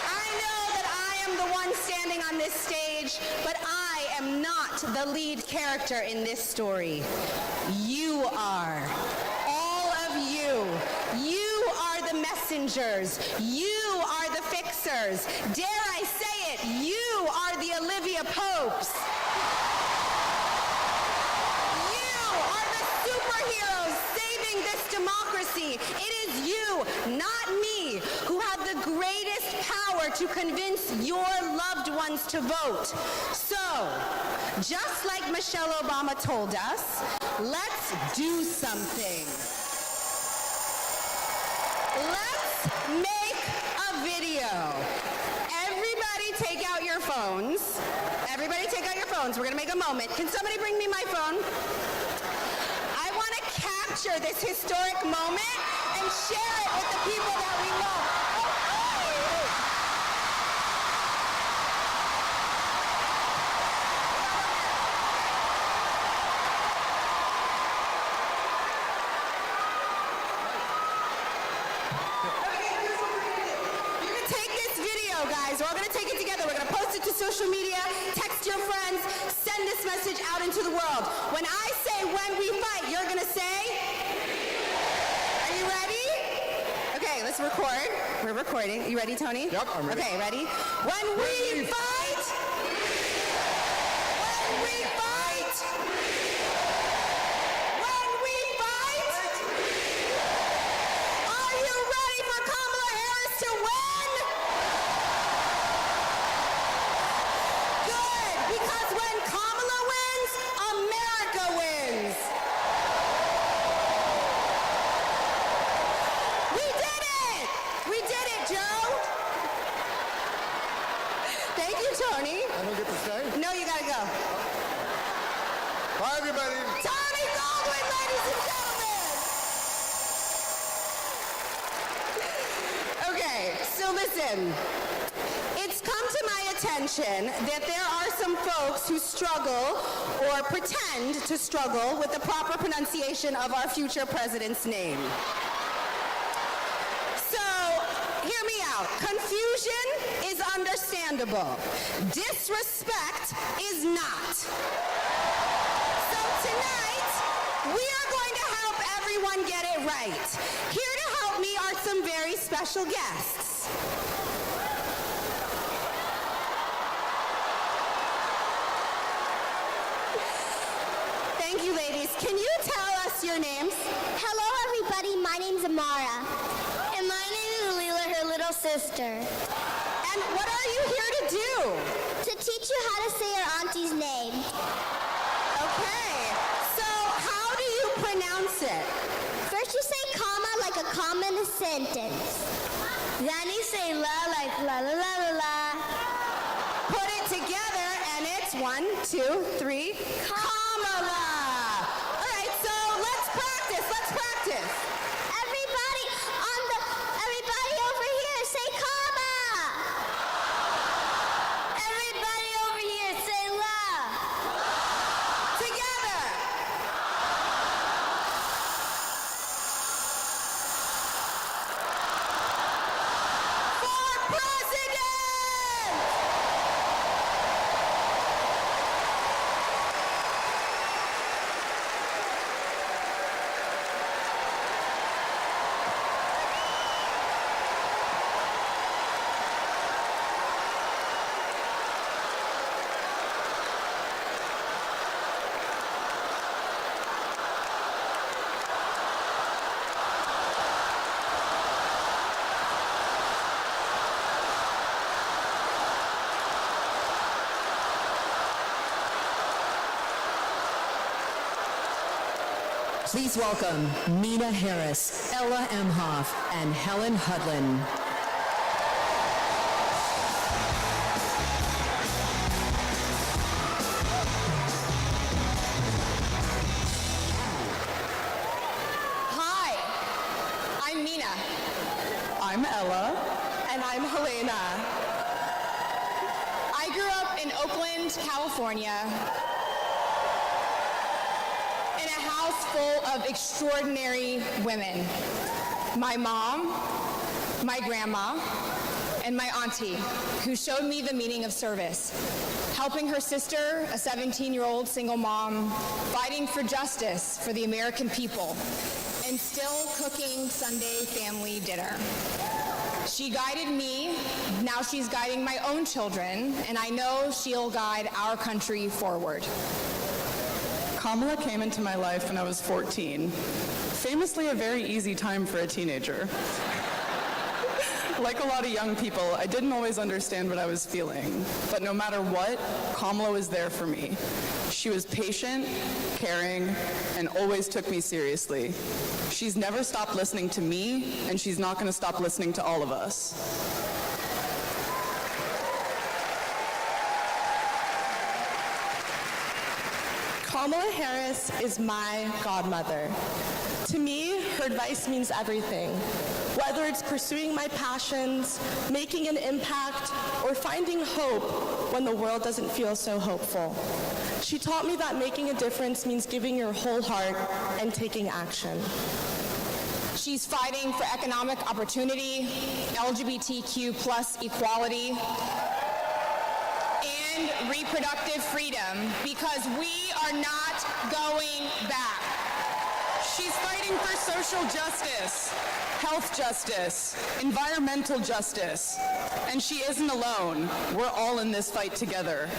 I know that I am the one standing on this stage, but I am not the lead character in this story. You are. All of you. You are the messengers. You are the fixers. Dare I say it, you are the Olivia Popes. You are the superheroes saving this democracy. It is you, not me, who have the greatest power to convince your loved ones to vote. So, just like Michelle Obama told us, let's do something. Let's make a video. Everybody take out your phones. Everybody take out your phones. We're going to make a moment. Can somebody bring me my phone? I want to capture this historic moment and share it with the people that we love. You're gonna take this video, guys. We're all gonna take it together. We're gonna post it to social media, text your friends, send this message out into the world. When I say when we fight, you're gonna say? Are you ready? Okay, let's record. We're recording. You ready, Tony? Yep, I'm ready. Okay, ready? When we fight! When we fight! When we fight! everybody. Tommy Baldwin, ladies and gentlemen. Okay, so listen. It's come to my attention that there are some folks who struggle or pretend to struggle with the proper pronunciation of our future president's name. So, hear me out. Confusion is understandable. Disrespect is not. So tonight, we are going to help everyone get it right. Here to help me are some very special guests. Thank you, ladies. Can you tell us your names? Hello, everybody. My name's Amara. And my name is Leela, her little sister. And what are you here to do? To teach you how to say your auntie's name. Okay. So how do you pronounce it? First you say comma like a comma in a sentence. Then you say la like la la la la la. Put it together and it's 1, 2, 3, Kamala. All right, so let's practice. Everybody over here say comma. Everybody over here say la. Together. For president! Please welcome Mina Harris, Ella Emhoff, and Helen Hudlin. Hi, I'm Mina. I'm Ella. And I'm Helena. I grew up in Oakland, California, in a house full of extraordinary women. My mom, my grandma, and my auntie, who showed me the meaning of service, helping her sister, a 17-year-old single mom, fighting for justice for the American people, and still cooking Sunday family dinner. She guided me, now she's guiding my own children, and I know she'll guide our country forward. Kamala came into my life when I was 14. Famously a very easy time for a teenager. Like a lot of young people, I didn't always understand what I was feeling, but no matter what, Kamala was there for me. She was patient, caring, and always took me seriously. She's never stopped listening to me, and she's not going to stop listening to all of us. Kamala Harris is my godmother. To me, her advice means everything. Whether it's pursuing my passions, making an impact, or finding hope when the world doesn't feel so hopeful. She taught me that making a difference means giving your whole heart and taking action. She's fighting for economic opportunity, LGBTQ plus equality, and reproductive freedom, because we are not going back. She's fighting for social justice, health justice, environmental justice, and she isn't alone. We're all in this fight together.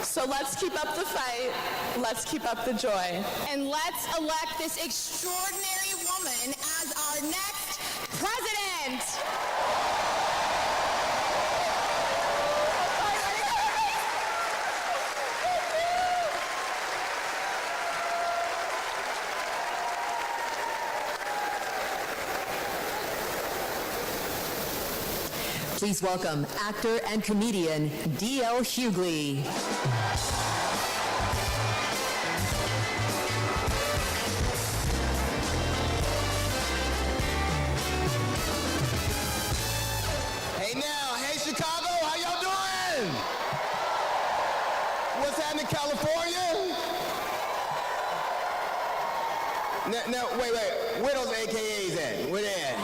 So let's keep up the fight, let's keep up the joy. And let's elect this extraordinary woman as our next president. Please welcome actor and comedian D.L. Hughley. Now, wait. Where those AKAs at? Where they at?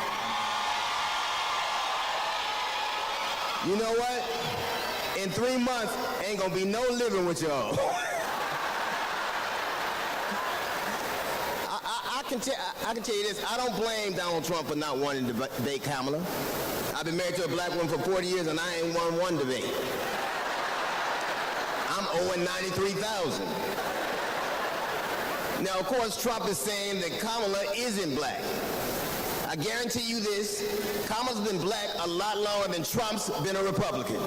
You know what? In 3 months, ain't gonna be no living with y'all. I can tell you this, I don't blame Donald Trump for not wanting to debate Kamala. I've been married to a black woman for 40 years and I ain't won one debate. I'm owing $93,000. Now, of course, Trump is saying that Kamala isn't black. I guarantee you this, Kamala's been black a lot longer than Trump's been a Republican.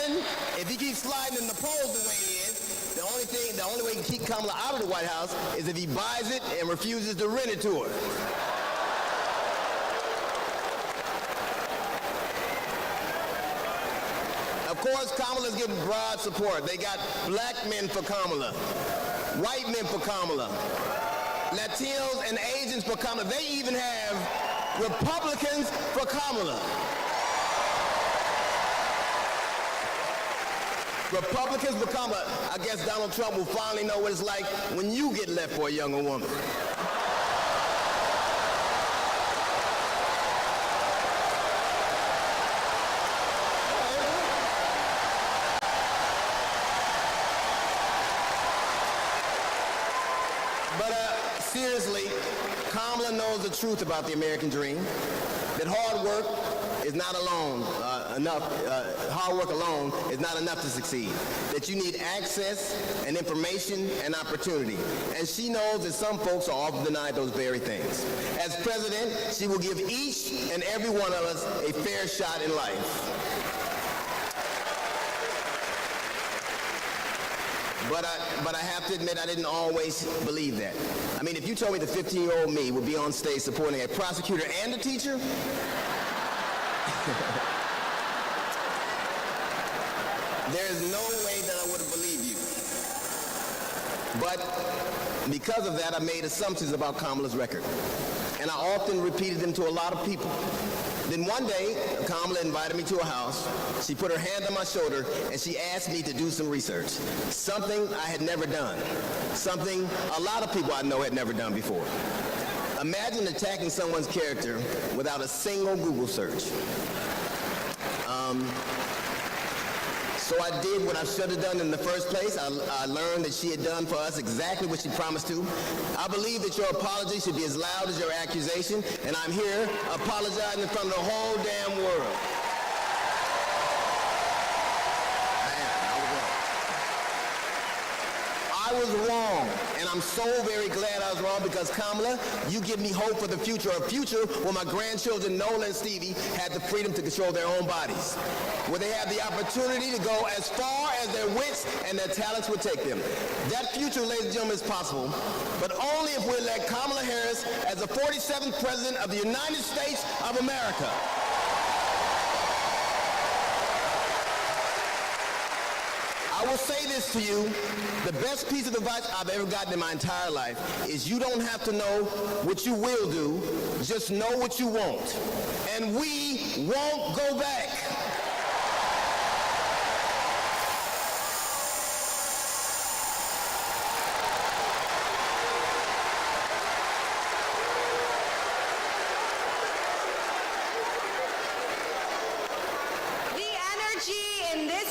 And if he keeps sliding in the polls the way he is, the only way he can keep Kamala out of the White House is if he buys it and refuses to rent it to her. Of course, Kamala's getting broad support. They got black men for Kamala, white men for Kamala, Latinos and Asians for Kamala. They even have Republicans for Kamala. Republicans for Kamala. I guess Donald Trump will finally know what it's like when you get left for a younger woman. Seriously, Kamala knows the truth about the American dream, that hard work is not enough. Hard work alone is not enough to succeed, that you need access and information and opportunity. And she knows that some folks are often denied those very things. As president, she will give each and every one of us a fair shot in life. But I have to admit, I didn't always believe that. I mean, if you told me the 15-year-old me would be on stage supporting a prosecutor and a teacher, there's no way that I would have believed you. But because of that, I made assumptions about Kamala's record. And I often repeated them to a lot of people. Then one day, Kamala invited me to her house. She put her hand on my shoulder and she asked me to do some research. Something I had never done. Something a lot of people I know had never done before. Imagine attacking someone's character without a single Google search. So I did what I should have done in the first place. I learned that she had done for us exactly what she promised to. I believe that your apology should be as loud as your accusation, and I'm here apologizing in front of the whole damn world. I was wrong, and I'm so very glad I was wrong because, Kamala, you give me hope for the future, a future where my grandchildren, Nola and Stevie, had the freedom to control their own bodies, where they have the opportunity to go as far as their wits and their talents would take them. That future, ladies and gentlemen, is possible, but only if we elect Kamala Harris as the 47th President of the United States of America. I will say this to you, the best piece of advice I've ever gotten in my entire life is you don't have to know what you will do, just know what you won't. And we won't go back.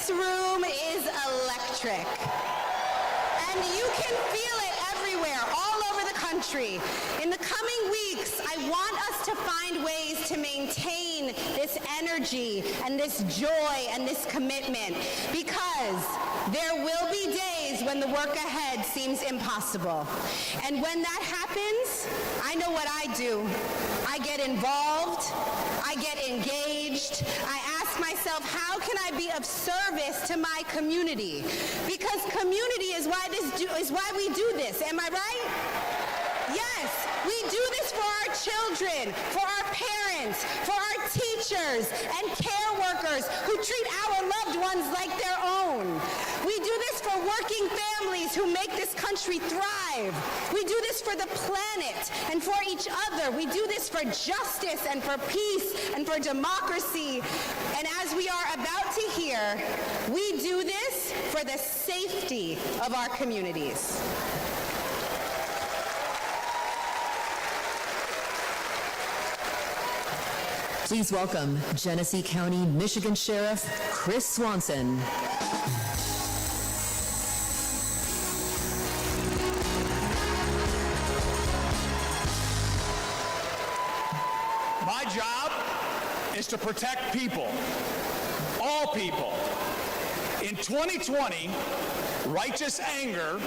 Room is electric. And you can feel it everywhere, all over the country. In the coming weeks, I want us to find ways to maintain this energy and this joy and this commitment, because there will be days when the work ahead seems impossible. And when that happens, I know what I do. I get involved, I get engaged, I ask myself, how can I be of service to my community? Because community is why we do this. Am I right? Yes, we do this for our children, for our parents, for our teachers and care workers who treat our loved ones like their own. We do this for working families who make this country thrive. We do this for the planet and for each other. We do this for justice and for peace and for democracy. And as we are about to hear, we do this for the safety of our communities. Please welcome Genesee County, Michigan Sheriff Chris Swanson. My job is to protect people, all people. In 2020, righteous anger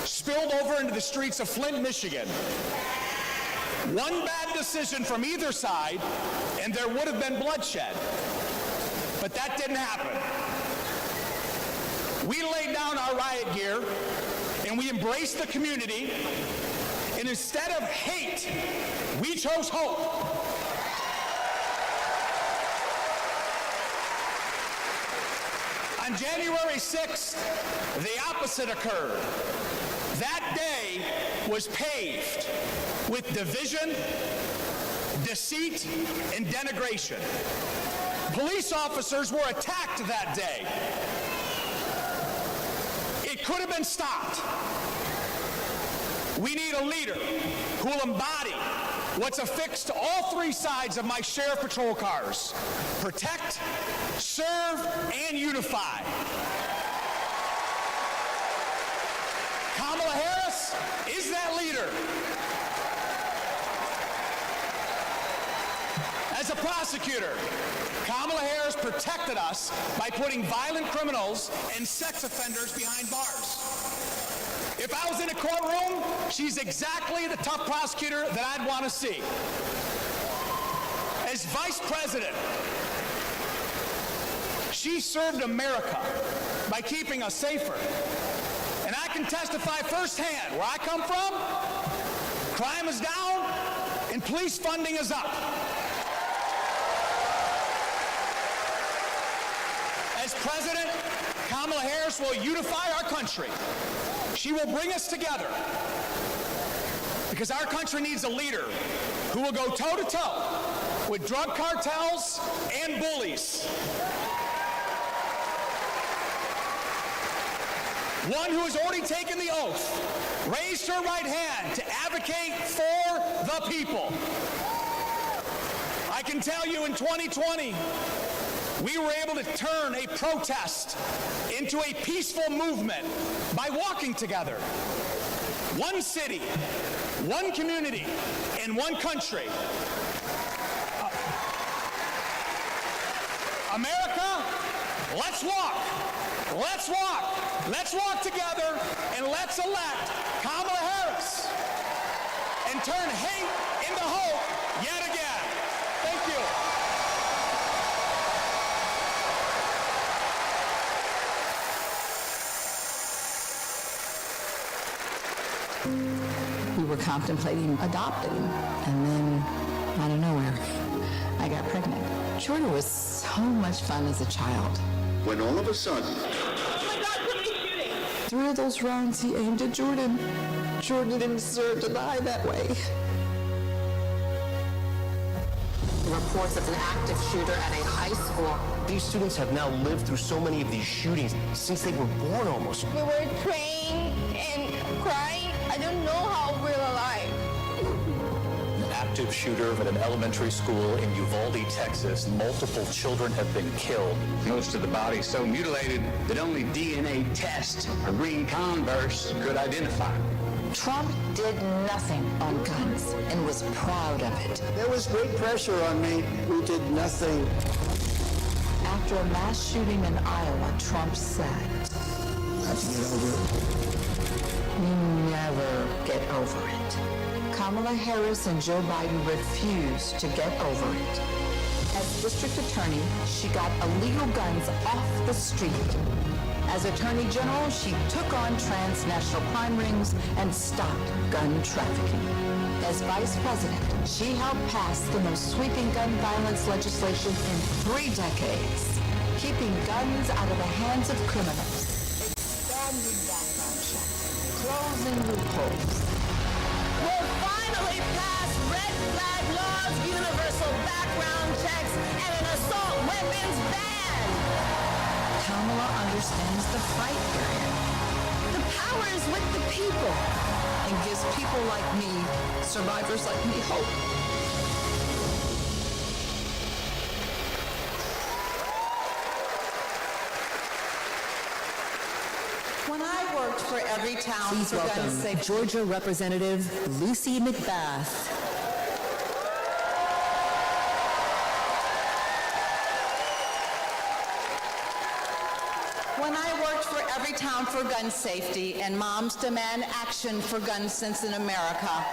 spilled over into the streets of Flint, Michigan. One bad decision from either side, and there would have been bloodshed. But that didn't happen. We laid down our riot gear, and we embraced the community, and instead of hate, we chose hope. On January 6th, the opposite occurred. That day was paved with division, deceit, and denigration. Police officers were attacked that day. It could have been stopped. We need a leader who will embody what's affixed to all three sides of my Sheriff Patrol cars: protect, serve, and unify. Kamala Harris is that leader. As a prosecutor, Kamala Harris protected us by putting violent criminals and sex offenders behind bars. If I was in a courtroom, she's exactly the tough prosecutor that I'd want to see. As vice president, she served America by keeping us safer. And I can testify firsthand, where I come from, crime is down and police funding is up. As president, Kamala Harris will unify our country. She will bring us together because our country needs a leader who will go toe-to-toe with drug cartels and bullies. One who has already taken the oath, raised her right hand to advocate for the people. I can tell you in 2020, we were able to turn a protest into a peaceful movement by walking together. One city, one community, and one country. America, let's walk. Let's walk. Let's walk together and let's elect Kamala Harris and turn hate into hope yet again. Thank you. We were contemplating adopting, and then out of nowhere, I got pregnant. Jordan was so much fun as a child. When all of a sudden, Three of those rounds he aimed at Jordan. Jordan didn't deserve to die that way. Reports of an active shooter at a high school. These students have now lived through so many of these shootings since they were born almost. We were praying and crying. I don't know how we're alive. An active shooter at an elementary school in Uvalde, Texas. Multiple children have been killed. Most of the body so mutilated that only DNA tests or green Converse could identify. Trump did nothing on guns and was proud of it. There was great pressure on me. We did nothing. After a mass shooting in Iowa, Trump said, I have to get over it. "You never get over it." Kamala Harris and Joe Biden refused to get over it. As district attorney, she got illegal guns off the street. As Attorney General, she took on transnational crime rings and stopped gun trafficking. As Vice President, she helped pass the most sweeping gun violence legislation in 3 decades, keeping guns out of the hands of criminals, expanding background checks, closing loopholes. We'll finally pass red flag laws, universal background checks, and an assault weapons ban. Kamala understands the fight we're in. The power is with the people and gives people like me, survivors like me, hope. When I worked for Every Town Please for Gun welcome Safety, Georgia Representative Lucy McBath. when I worked for Every Town for Gun Safety and Moms Demand Action for Gun Sense in America,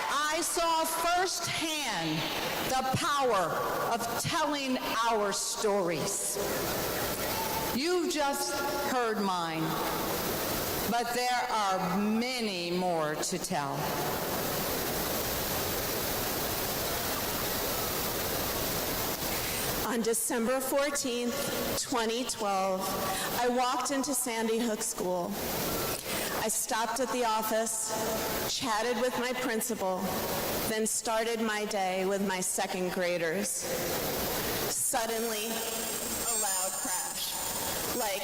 I saw firsthand the power of telling our stories. You've just heard mine, but there are many more to tell. On December 14th, 2012, I walked into Sandy Hook School. I stopped at the office, chatted with my principal, then started my day with my second graders. Suddenly, a loud crash, like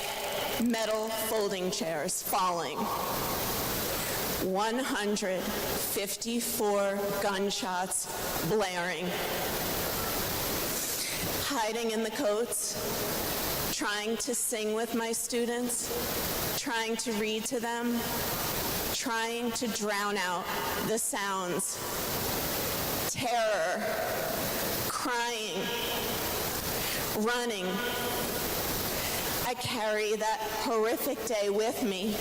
metal folding chairs falling. 154 gunshots blaring. Hiding in the coats, trying to sing with my students, trying to read to them, trying to drown out the sounds. Terror, crying, running. I carry that horrific day with me.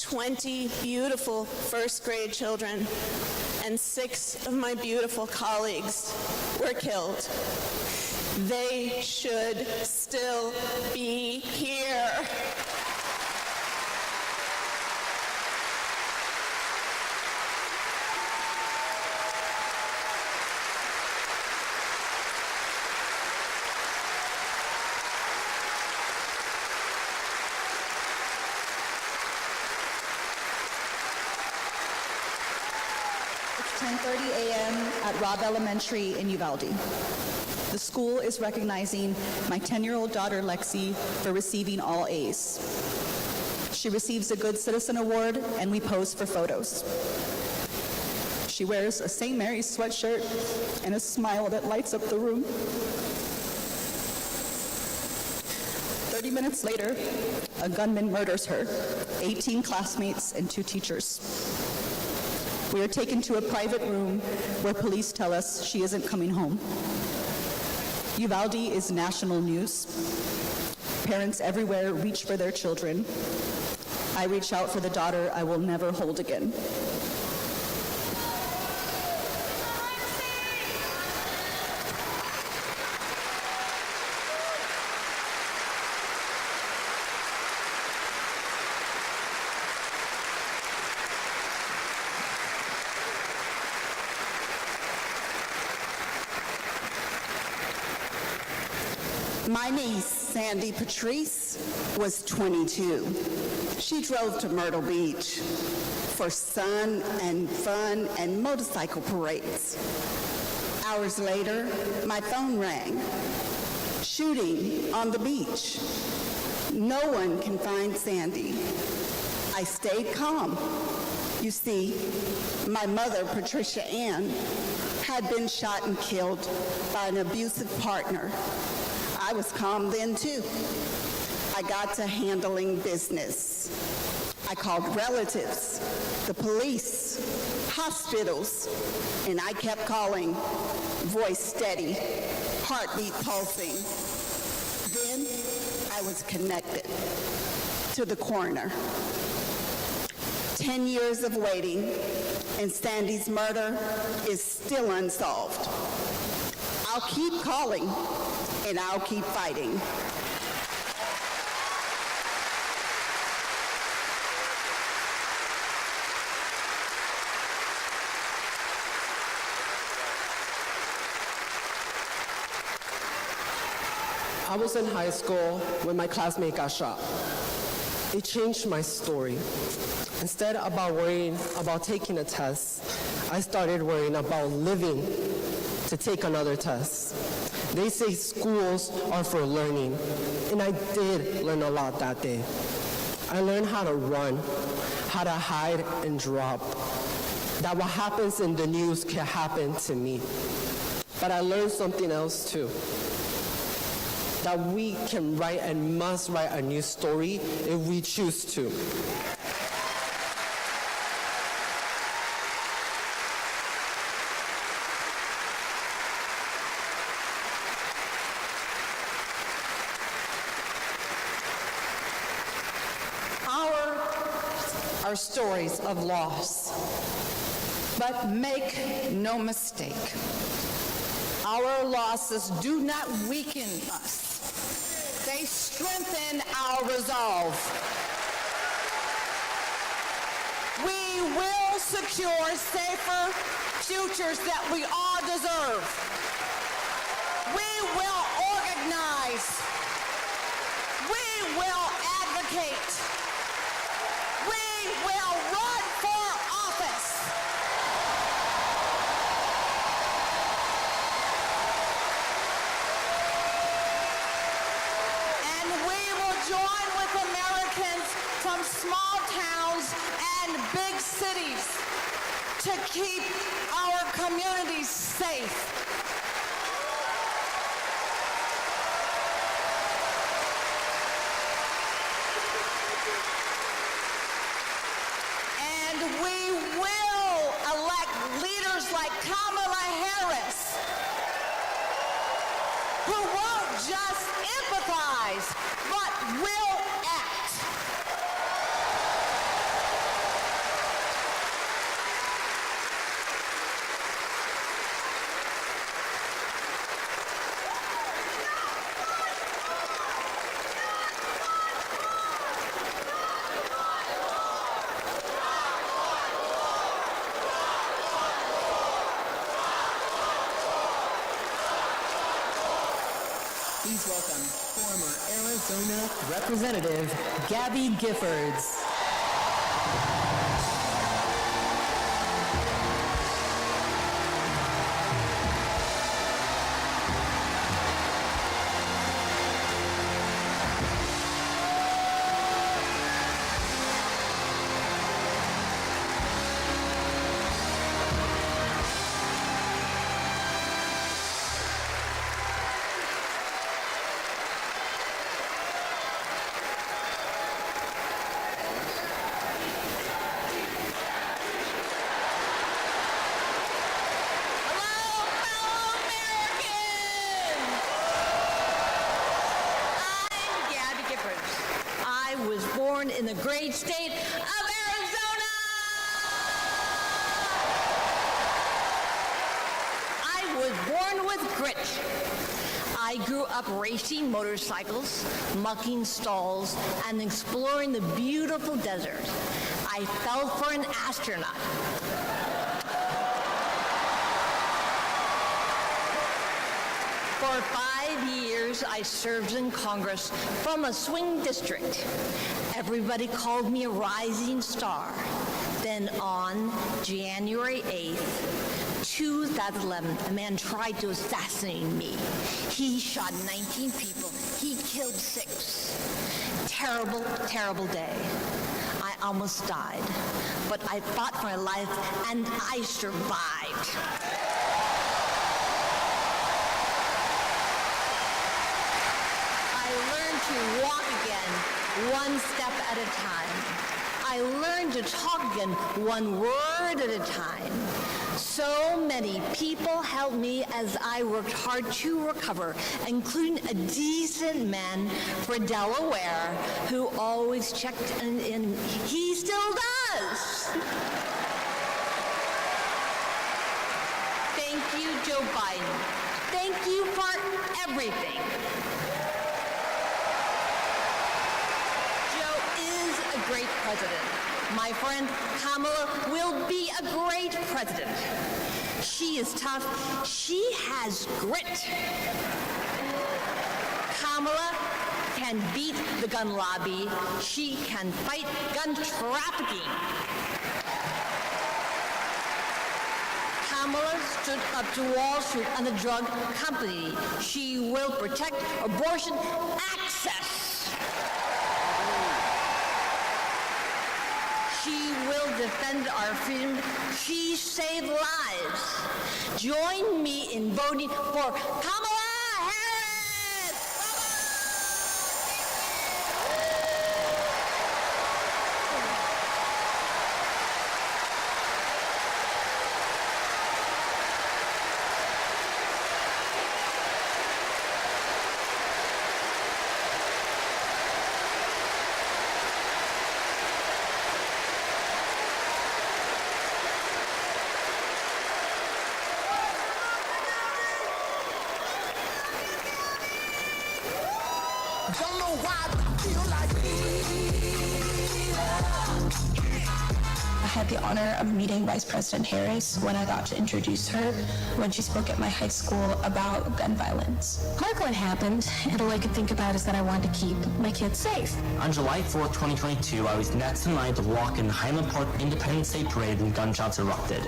20 beautiful first grade children and 6 of my beautiful colleagues were killed. They should still be here. It's 10:30 a.m. at Robb Elementary in Uvalde. The school is recognizing my 10-year-old daughter, Lexi, for receiving all A's. She receives a Good Citizen Award, and we pose for photos. She wears a St. Mary's sweatshirt and a smile that lights up the room. 30 minutes later, a gunman murders her, 18 classmates, and 2 teachers. We are taken to a private room where police tell us she isn't coming home. Uvalde is national news. Parents everywhere reach for their children. I reach out for the daughter I will never hold again. My niece, Sandy Patrice, was 22. She drove to Myrtle Beach for sun and fun and motorcycle parades. Hours later, my phone rang. Shooting on the beach. No one can find Sandy. I stayed calm. You see, my mother, Patricia Ann, had been shot and killed by an abusive partner. I was calm then, too. I got to handling business. I called relatives, the police, hospitals, and I kept calling, voice steady, heartbeat pulsing. Then I was connected to the coroner. 10 years of waiting, and Sandy's murder is still unsolved. I'll keep calling, and I'll keep fighting. I was in high school when my classmate got shot. It changed my story. Instead of worrying about taking a test, I started worrying about living. to take another test. They say schools are for learning, and I did learn a lot that day. I learned how to run, how to hide and drop, that what happens in the news can happen to me. But I learned something else too, that we can write and must write a new story if we choose to. Are stories of loss. But make no mistake, our losses do not weaken us. They strengthen our resolve. We will secure safer futures that we all deserve. We will organize. We will advocate. We will run for office. And we will join with Americans from small towns and big cities to keep our communities safe. We will elect leaders like Kamala Harris, who won't just empathize, but will act. Please welcome former Arizona Representative Gabby Giffords. In the great state of Arizona. I was born with grit. I grew up racing motorcycles, mucking stalls, and exploring the beautiful desert. I fell for an astronaut. For 5 years, I served in Congress from a swing district. Everybody called me a rising star. Then on January 8th, 2011, a man tried to assassinate me. He shot 19 people. He killed 6. Terrible, terrible day. I almost died, but I fought for my life and I survived. I learned to walk again, one step at a time. I learned to talk again, one word at a time. So many people helped me as I worked hard to recover, including a decent man for Delaware who always checked in. He still does. Thank you, Joe Biden. Thank you for everything. Great president. My friend Kamala will be a great president. She is tough. She has grit. Kamala can beat the gun lobby. She can fight gun trafficking. Kamala stood up to Wall Street and the drug company. She will protect abortion access. She will defend our freedom. She saved lives. Join me in voting for Kamala Harris. Don't know why, but I feel like I had the honor of meeting Vice President Harris when I got to introduce her when she spoke at my high school about gun violence. Parkland happened, and all I could think about is that I wanted to keep my kids safe. On July 4th, 2022, I was next in line to walk in Highland Park Independence Day Parade when gunshots erupted.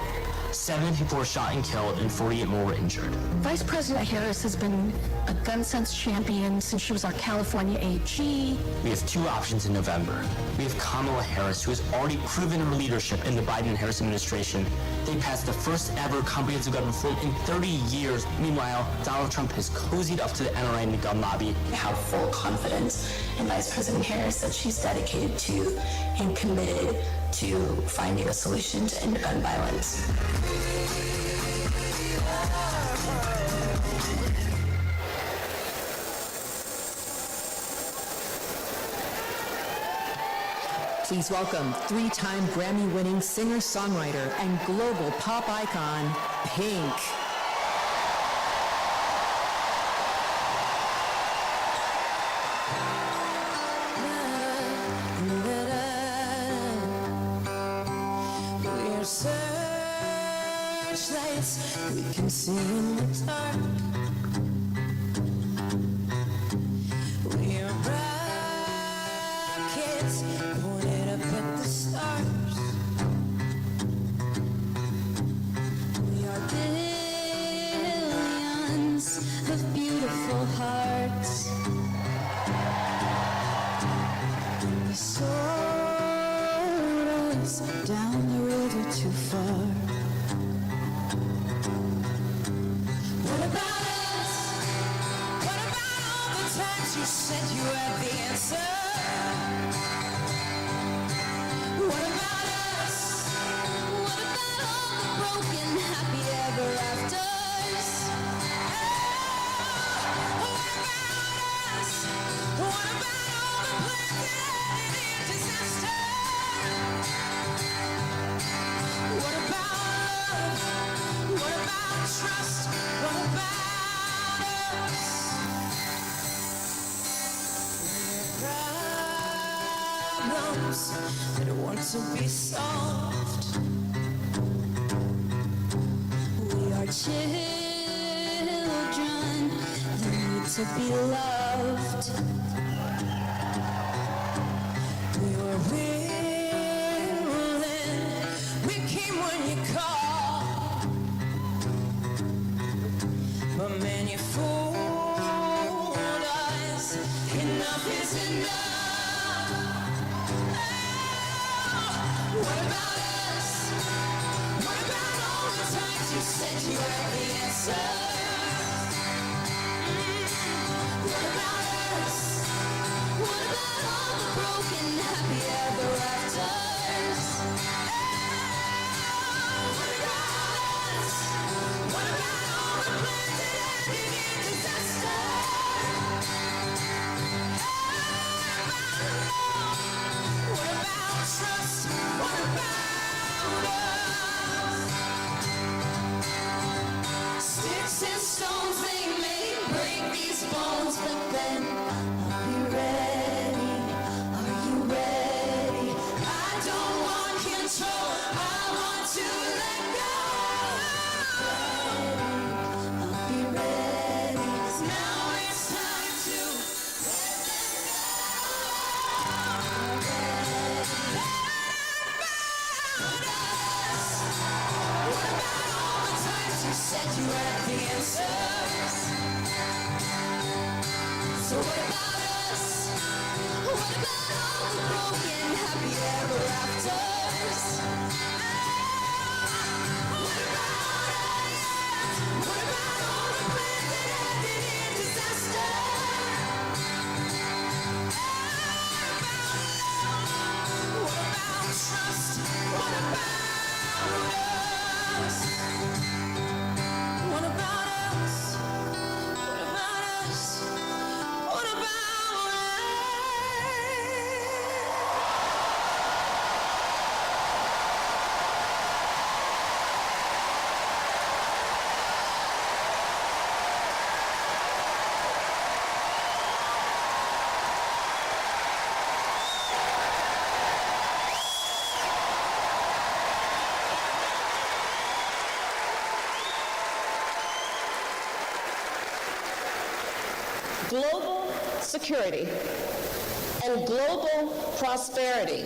7 people were shot and killed, and 48 more were injured. Vice President Harris has been a gun sense champion since she was our California AG. We have 2 options in November. We have Kamala Harris, who has already proven her leadership in the Biden-Harris administration. They passed the first ever comprehensive gun reform in 30 years. Meanwhile, Donald Trump has cozied up to the NRA and the gun lobby. I have full confidence in Vice President Harris that she's dedicated to and committed to finding a solution to end gun violence. Please welcome 3-time Grammy-winning singer-songwriter and global pop icon, Pink. We're searchlights we can see in the dark. We're rockets pointed up at the stars. We are billions of beautiful hearts. The sold us down the river too far. What about us? What about all the times you said you had the answer? What about us? What about all the broken happy ever afters? What about us? What about all the planted in disaster? What about love? What about trust? What about us? Problems that want to be solved. We are children that need to be loved. We were willing, we came when you called. But man, you fooled us. Enough is enough. What about us? What about all the times you said you had the answer? What about us? What about all the broken happy ever afters? What about us? What about all the plans that ended in disaster? What about trust? What about us? Sticks and stones they may break these bones, but then I'll be ready. Are you ready? I don't want control. I want to let go. I'll be ready. Now it's time to let them go. What about us? What about all the time So what about us? What about all the broken happy ever afters? What about us? What about all the plans that ended in disaster? What about trust? What about us? What about us? What about us? What about us? Global security and global prosperity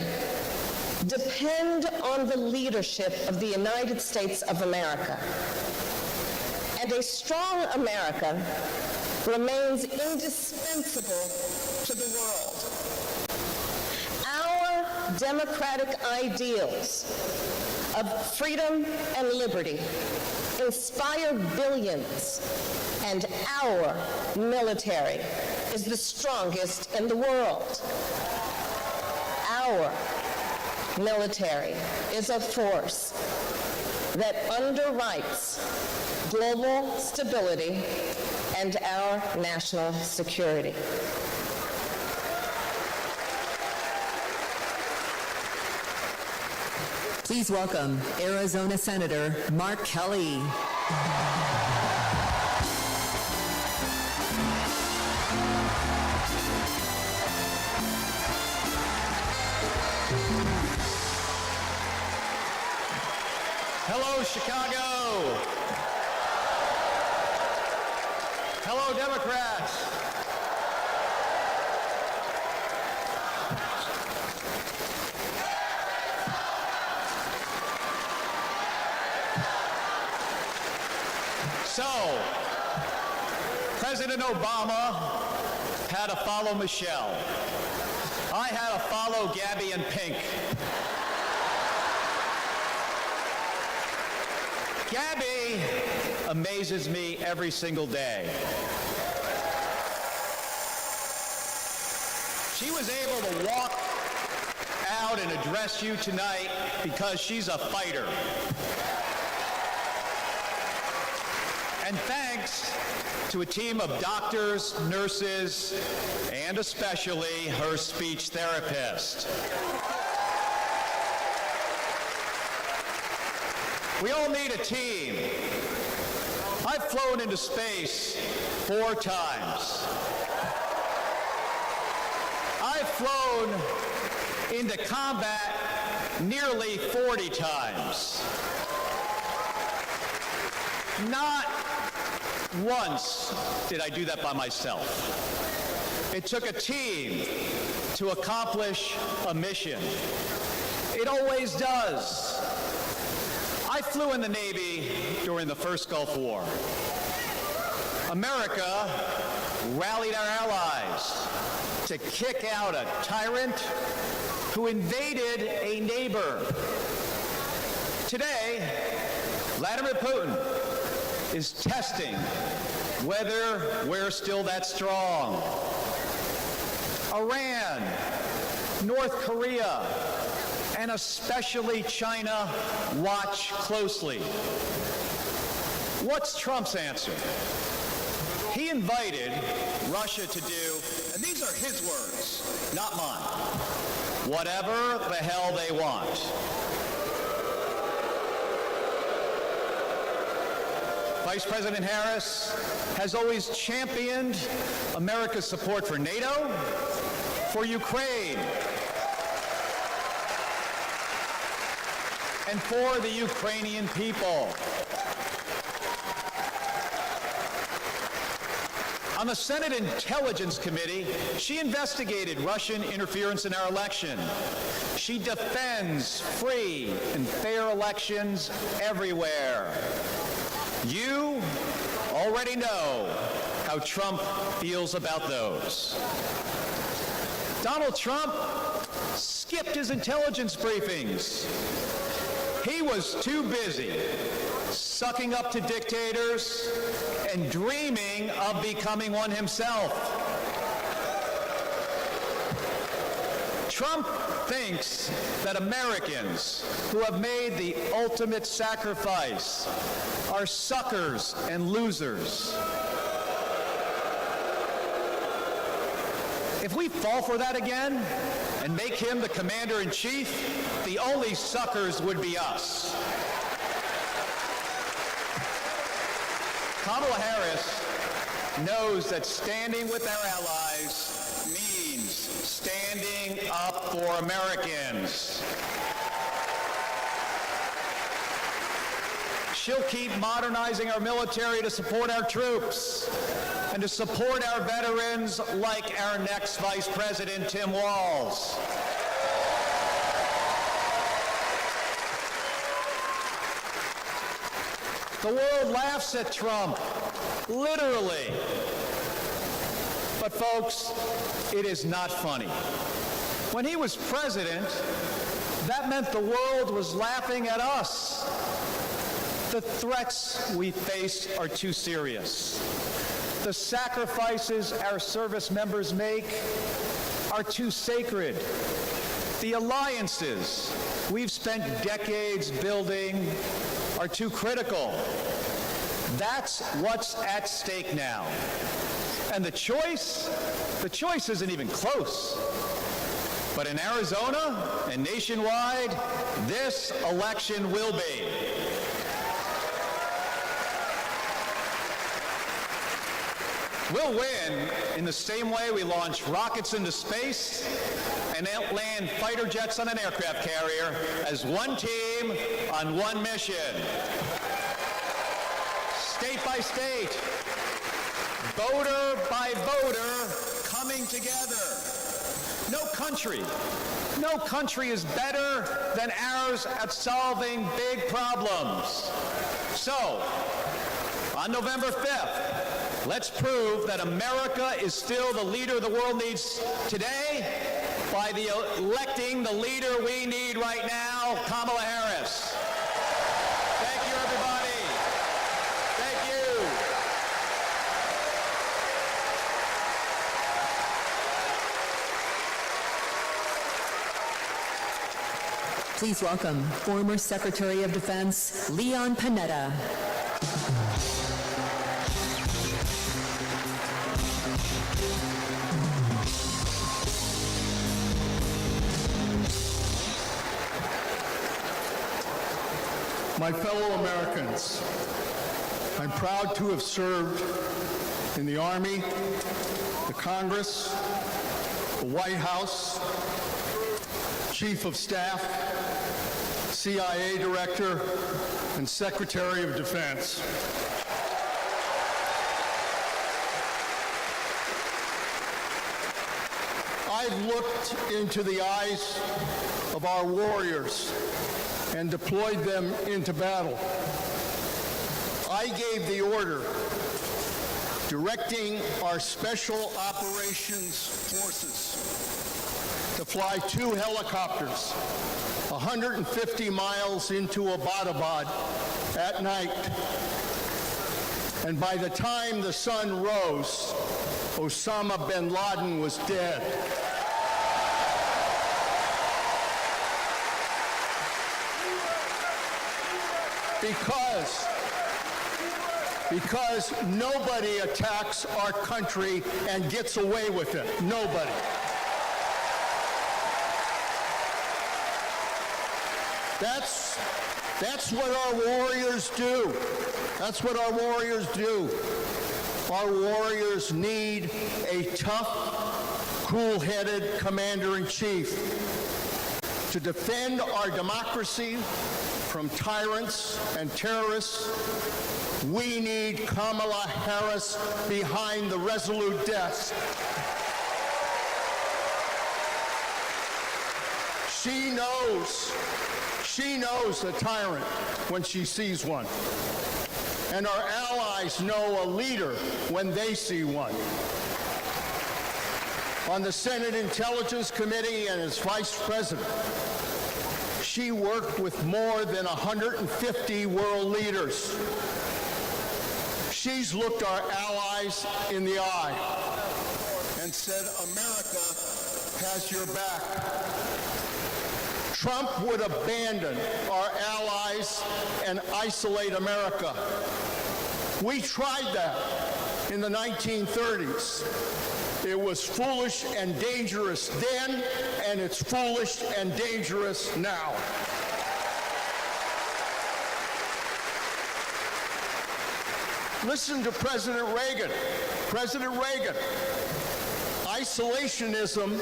depend on the leadership of the United States of America. And a strong America remains indispensable to the world. Our democratic ideals of freedom and liberty inspire billions, and our military is the strongest in the world. Our military is a force that underwrites global stability and our national security. Please welcome Arizona Senator Mark Kelly. Hello, Chicago. Hello, Democrats. So, President Obama had to follow Michelle. I had to follow Gabby and Pink. Gabby amazes me every single day. She was able to walk out and address you tonight because she's a fighter. And thanks to a team of doctors, nurses, and especially her speech therapist. We all need a team. I've flown into space 4 times. I've flown into combat nearly 40 times. Not once did I do that by myself. It took a team to accomplish a mission. It always does. I flew in the Navy during the first Gulf War. America rallied our allies to kick out a tyrant who invaded a neighbor. Today, Vladimir Putin is testing whether we're still that strong. Iran, North Korea, and especially China watch closely. What's Trump's answer? He invited Russia to do, and these are his words, not mine, whatever the hell they want. Vice President Harris has always championed America's support for NATO, for Ukraine, and for the Ukrainian people. On the Senate Intelligence Committee, she investigated Russian interference in our election. She defends free and fair elections everywhere. You already know how how Trump feels about those. Donald Trump skipped his intelligence briefings. He was too busy sucking up to dictators and dreaming of becoming one himself. Trump thinks that Americans who have made the ultimate sacrifice are suckers and losers. If we fall for that again and make him the commander-in-chief, the only suckers would be us. Kamala Harris knows that standing with our allies means standing up for Americans. She'll keep modernizing our military to support our troops and to support our veterans like our next Vice President, Tim Walz. The world laughs at Trump, literally. But folks, it is not funny. When he was president, that meant the world was laughing at us. The threats we face are too serious. The sacrifices our service members make are too sacred. The alliances we've spent decades building are too critical. That's what's at stake now. And the choice isn't even close. But in Arizona and nationwide, this election will be. We'll win in the same way we launch rockets into space and land fighter jets on an aircraft carrier as one team on one mission. State by state, voter by voter, coming together. No country is better than ours at solving big problems. So, on November 5th, let's prove that America is still the leader the world needs today by electing the leader we need right now, Kamala Harris. Thank you, everybody. Thank you. Please welcome former Secretary of Defense Leon Panetta. My fellow Americans, I'm proud to have served in the Army, the Congress, the White House, Chief of Staff, CIA Director, and Secretary of Defense. I've looked into the eyes of our warriors and deployed them into battle. I gave the order directing our Special Operations Forces to fly 2 helicopters 150 miles into Abbottabad at night. And by the time the sun rose, Osama bin Laden was dead. Because nobody attacks our country and gets away with it. Nobody. That's what our warriors do. That's what our warriors do. Our warriors need a tough, cool-headed commander-in-chief to defend our democracy from tyrants and terrorists. We need Kamala Harris behind the resolute desk. She knows the tyrant when she sees one. and our allies know a leader when they see one. On the Senate Intelligence Committee and as Vice President, she worked with more than 150 world leaders. She's looked our allies in the eye and said, America has your back. Trump would abandon our allies and isolate America. We tried that in the 1930s. It was foolish and dangerous then, and it's foolish and dangerous now. Listen to President Reagan. President Reagan, isolationism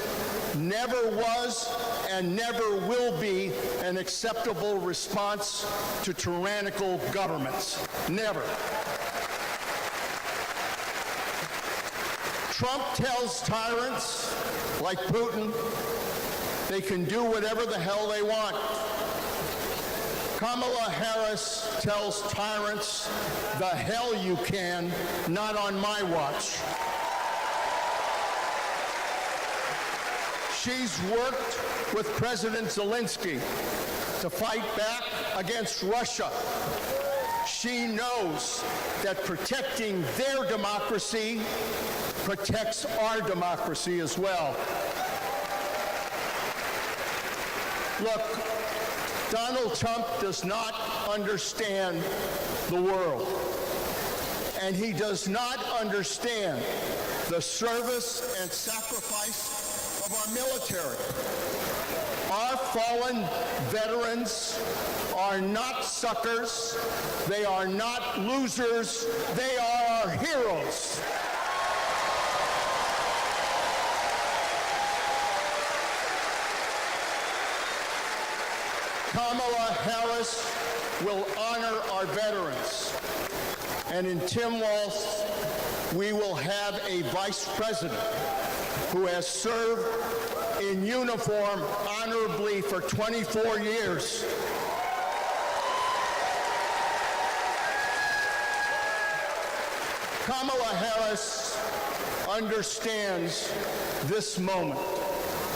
never was and never will be an acceptable response to tyrannical governments. Never. Trump tells tyrants like Putin they can do whatever the hell they want. Kamala Harris tells tyrants, the hell you can, not on my watch. She's worked with President Zelensky to fight back against Russia. She knows that protecting their democracy protects our democracy as well. Look, Donald Trump does not understand the world, and he does not understand the service and sacrifice of our military. Our fallen veterans are not suckers, they are not losers, they are our heroes. Kamala Harris will honor our veterans. And in Tim Walz, we will have a vice president who has served in uniform honorably for 24 years. Kamala Harris understands this moment.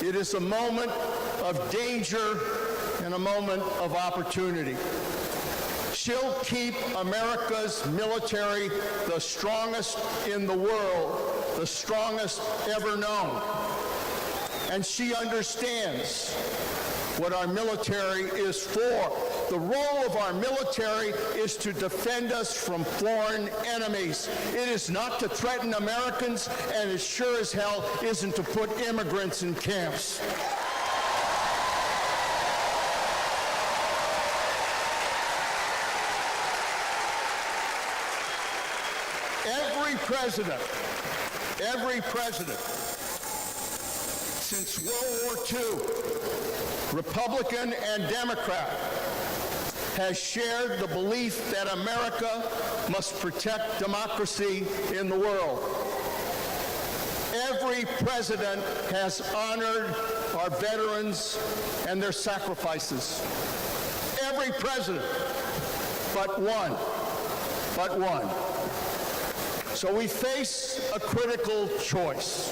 It is a moment of danger and a moment of opportunity. She'll keep America's military the strongest in the world, the strongest ever known. And she understands what our military is for. The role of our military is to defend us from foreign enemies. It is not to threaten Americans, and it sure as hell isn't to put immigrants in camps. Every president since World War II, Republican and Democrat, has shared the belief that America must protect democracy in the world. Every president has honored our veterans and their sacrifices. Every president, but one. So we face a critical choice: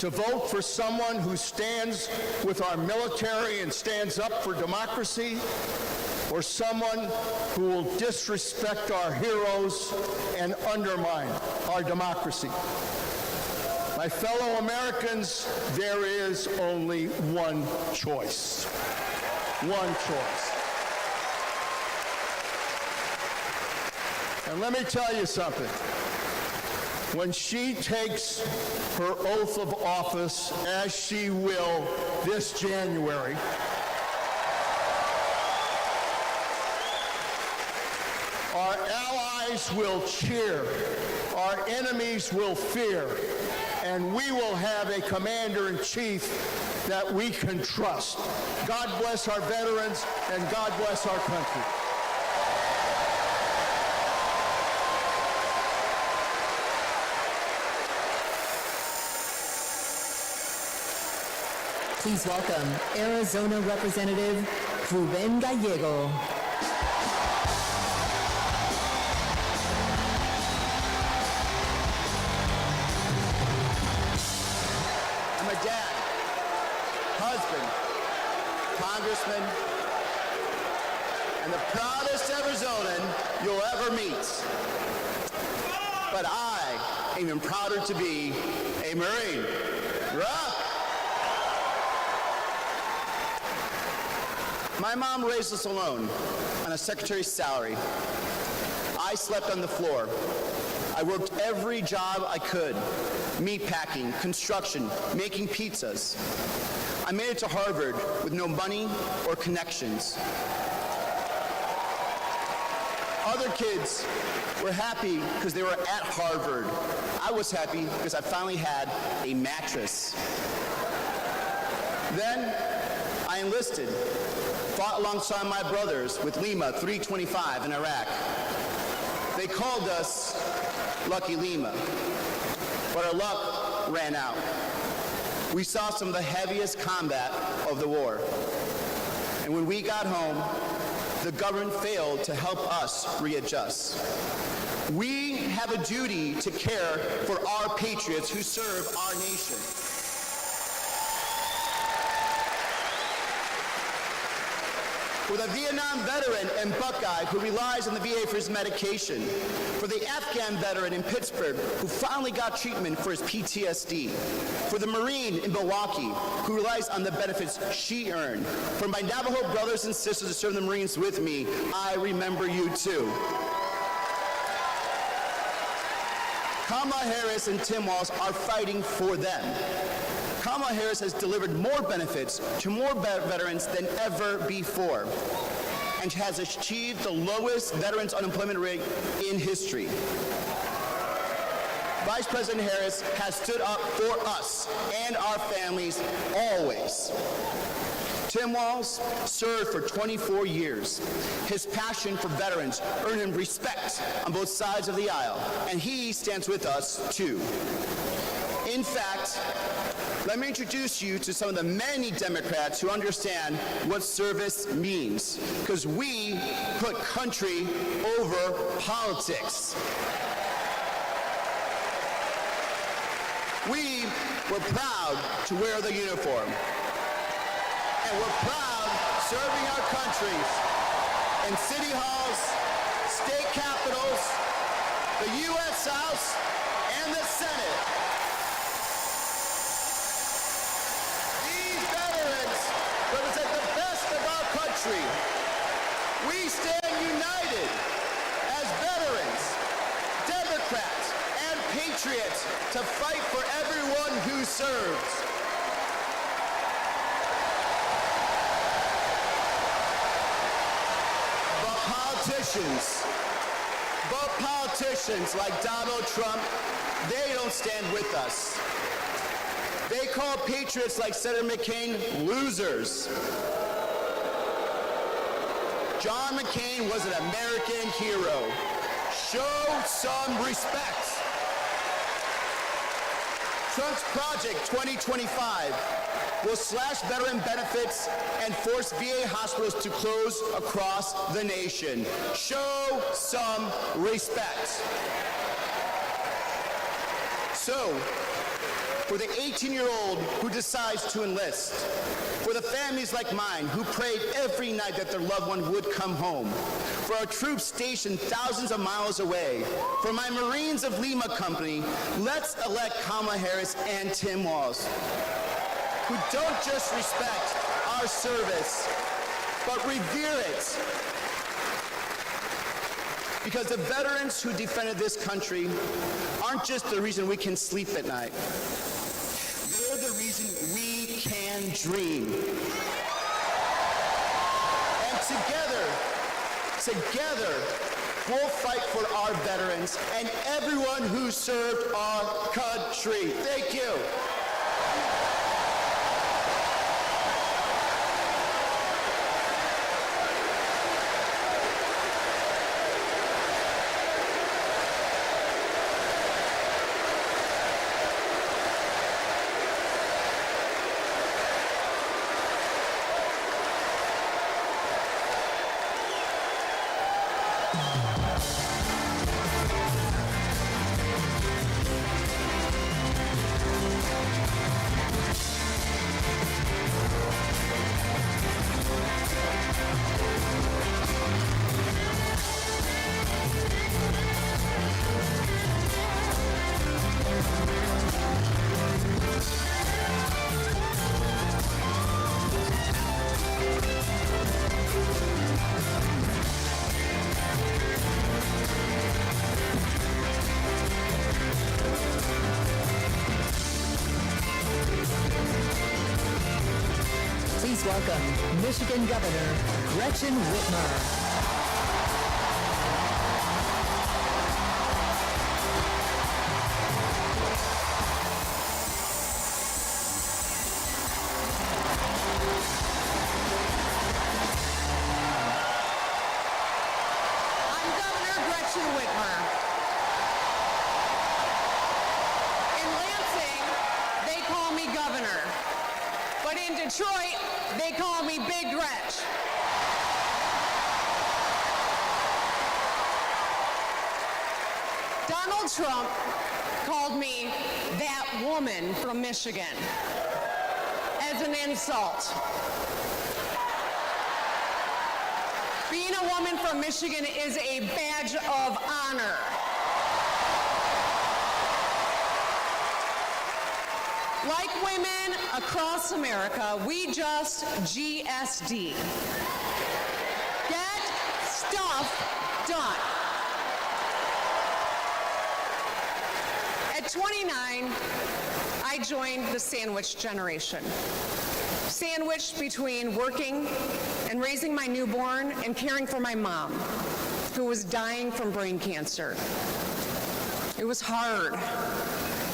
to vote for someone who stands with our military and stands up for democracy, or someone who will disrespect our heroes and undermine our democracy. My fellow Americans, there is only one choice. One choice. And let me tell you something. When she takes her oath of office, as she will this January, our allies will cheer, our enemies will fear, and we will have a commander-in-chief that we can trust. God bless our veterans, and God bless our country. Please welcome Arizona Representative Ruben Gallego. congressman, and the proudest Arizonan you'll ever meet. But I am even prouder to be a Marine. Rock! My mom raised us alone on a secretary's salary. I slept on the floor. I worked every job I could, meat packing, construction, making pizzas. I made it to Harvard with no money or connections. Other kids were happy because they were at Harvard. I was happy because I finally had a mattress. Then I enlisted, fought alongside my brothers with Lima 325 in Iraq. They called us Lucky Lima, but our luck ran out. We saw some of the heaviest combat of the war. And when we got home, the government failed to help us readjust. We have a duty to care for our patriots who serve our nation. For the Vietnam veteran and Buckeye who relies on the VA for his medication. For the Afghan veteran in Pittsburgh who finally got treatment for his PTSD. For the Marine in Milwaukee who relies on the benefits she earned. For my Navajo brothers and sisters who serve the Marines with me, I remember you too. Kamala Harris and Tim Walz are fighting for them. Kamala Harris has delivered more benefits to more veterans than ever before and has achieved the lowest veterans unemployment rate in history. Vice President Harris has stood up for us and our families always. Tim Walz served for 24 years. His passion for veterans earned him respect on both sides of the aisle, and he stands with us too. In fact, let me introduce you to some of the many Democrats who understand what service means, because we put country over politics. We were proud to wear the uniform, and we're proud serving our countries in city halls, state capitals, the U.S. House, and the Senate. Represent the best of our country. We stand united as veterans, Democrats, and patriots to fight for everyone who serves. But politicians like Donald Trump, they don't stand with us. They call patriots like Senator McCain losers. John McCain was an American hero. Show some respect. Trump's Project 2025 will slash veteran benefits and force VA hospitals to close across the nation. Show some respect. So, for the 18-year-old who decides to enlist, for the families like mine who prayed every night that their loved one would come home, for our troops stationed thousands of miles away, for my Marines of Lima Company, let's elect Kamala Harris and Tim Walz, who don't just respect our service, but revere it. Because the veterans who defended this country aren't just the reason we can sleep at night. They're the reason we can dream. And together, we'll fight for our veterans and everyone who served our country. Thank you. Please welcome Michigan Governor Gretchen Whitmer. I'm Governor Gretchen Whitmer. In Lansing, they call me Governor. But in Detroit, they call me Big Gretch. Donald Trump called me that woman from Michigan as an insult. Being a woman from Michigan is a badge of honor. Like women across America, we just GSD. Get stuff done. At 29, I joined the sandwich generation. Sandwiched between working and raising my newborn and caring for my mom, who was dying from brain cancer. It was hard,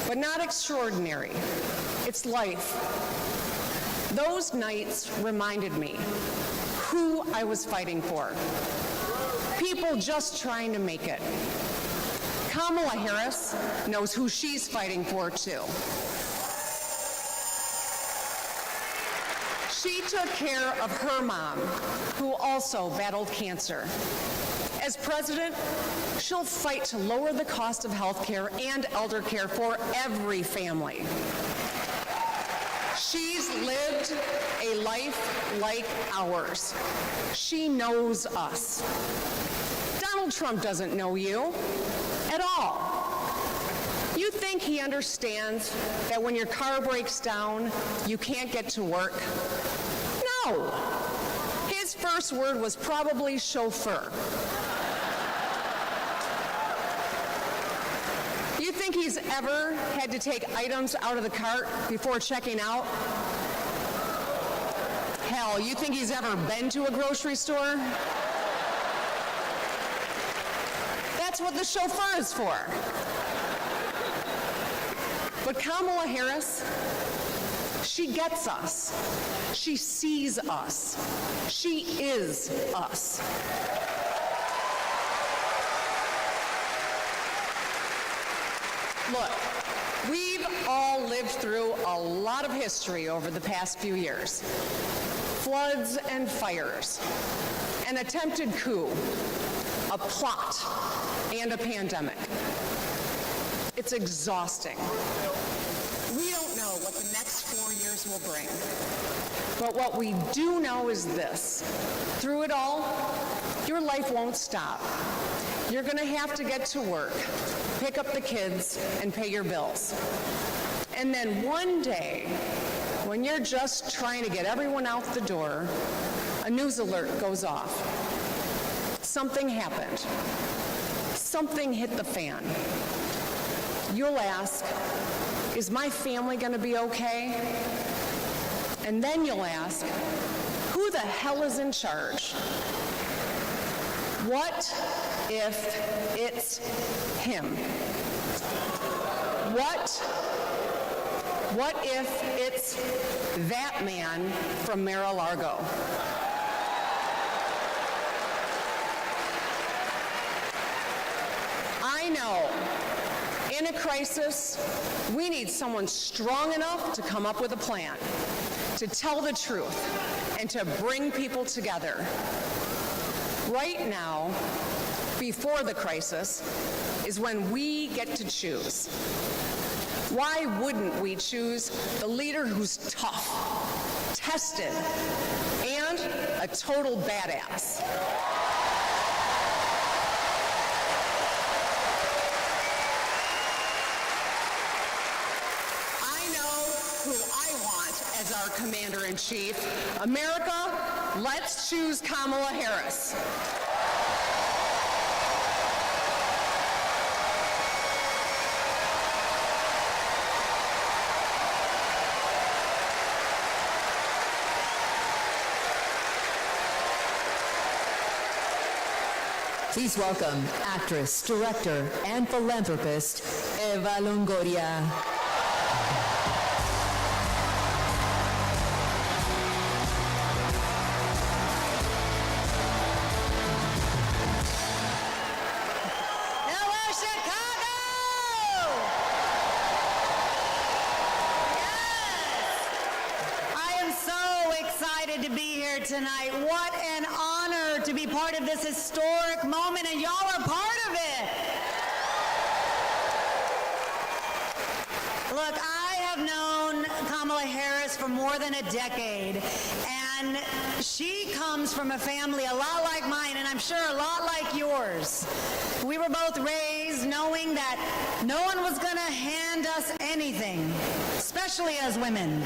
but not extraordinary. It's life. Those nights reminded me who I was fighting for. People just trying to make it. Kamala Harris knows who she's fighting for, too. She took care of her mom, who also battled cancer. As president, she'll fight to lower the cost of health care and elder care for every family. She's lived a life like ours. She knows us. Donald Trump doesn't know you at all. You think he understands that when your car breaks down, you can't get to work? No. His first word was probably chauffeur. You think he's ever had to take items out of the cart before checking out? Hell, you think he's ever been to a grocery store? That's what the chauffeur is for. But Kamala Harris, she gets us. She sees us. She is us. Look, we've all lived through a lot of history over the past few years. Floods and fires, an attempted coup, a plot, and a pandemic. It's exhausting. We don't know what the next 4 years will bring. But what we do know is this. Through it all, your life won't stop. You're going to have to get to work, pick up the kids, and pay your bills. And then one day, when you're just trying to get everyone out the door, a news alert goes off. Something happened. Something hit the fan. You'll ask, is my family going to be okay? And then you'll ask, who the hell is in charge? What if it's him? What if it's that man from Mar-a-Lago? I know, in a crisis, we need someone strong enough to come up with a plan, to tell the truth, and to bring people together. Right now, before the crisis, is when we get to choose. Why wouldn't we choose the leader who's tough, tested, and a total badass? I know who I want as our commander-in-chief. America, let's choose Kamala Harris. Please welcome actress, director, and philanthropist, Eva Longoria. Hello, Chicago! Yes! I am so excited to be here tonight. What an honor to be part of this historic moment, and y'all are part of it. Look, I have known Kamala Harris for more than a decade, and she comes from a family a lot like mine, and I'm sure a lot like yours. We were both raised knowing that no one was going to hand us anything, especially as women.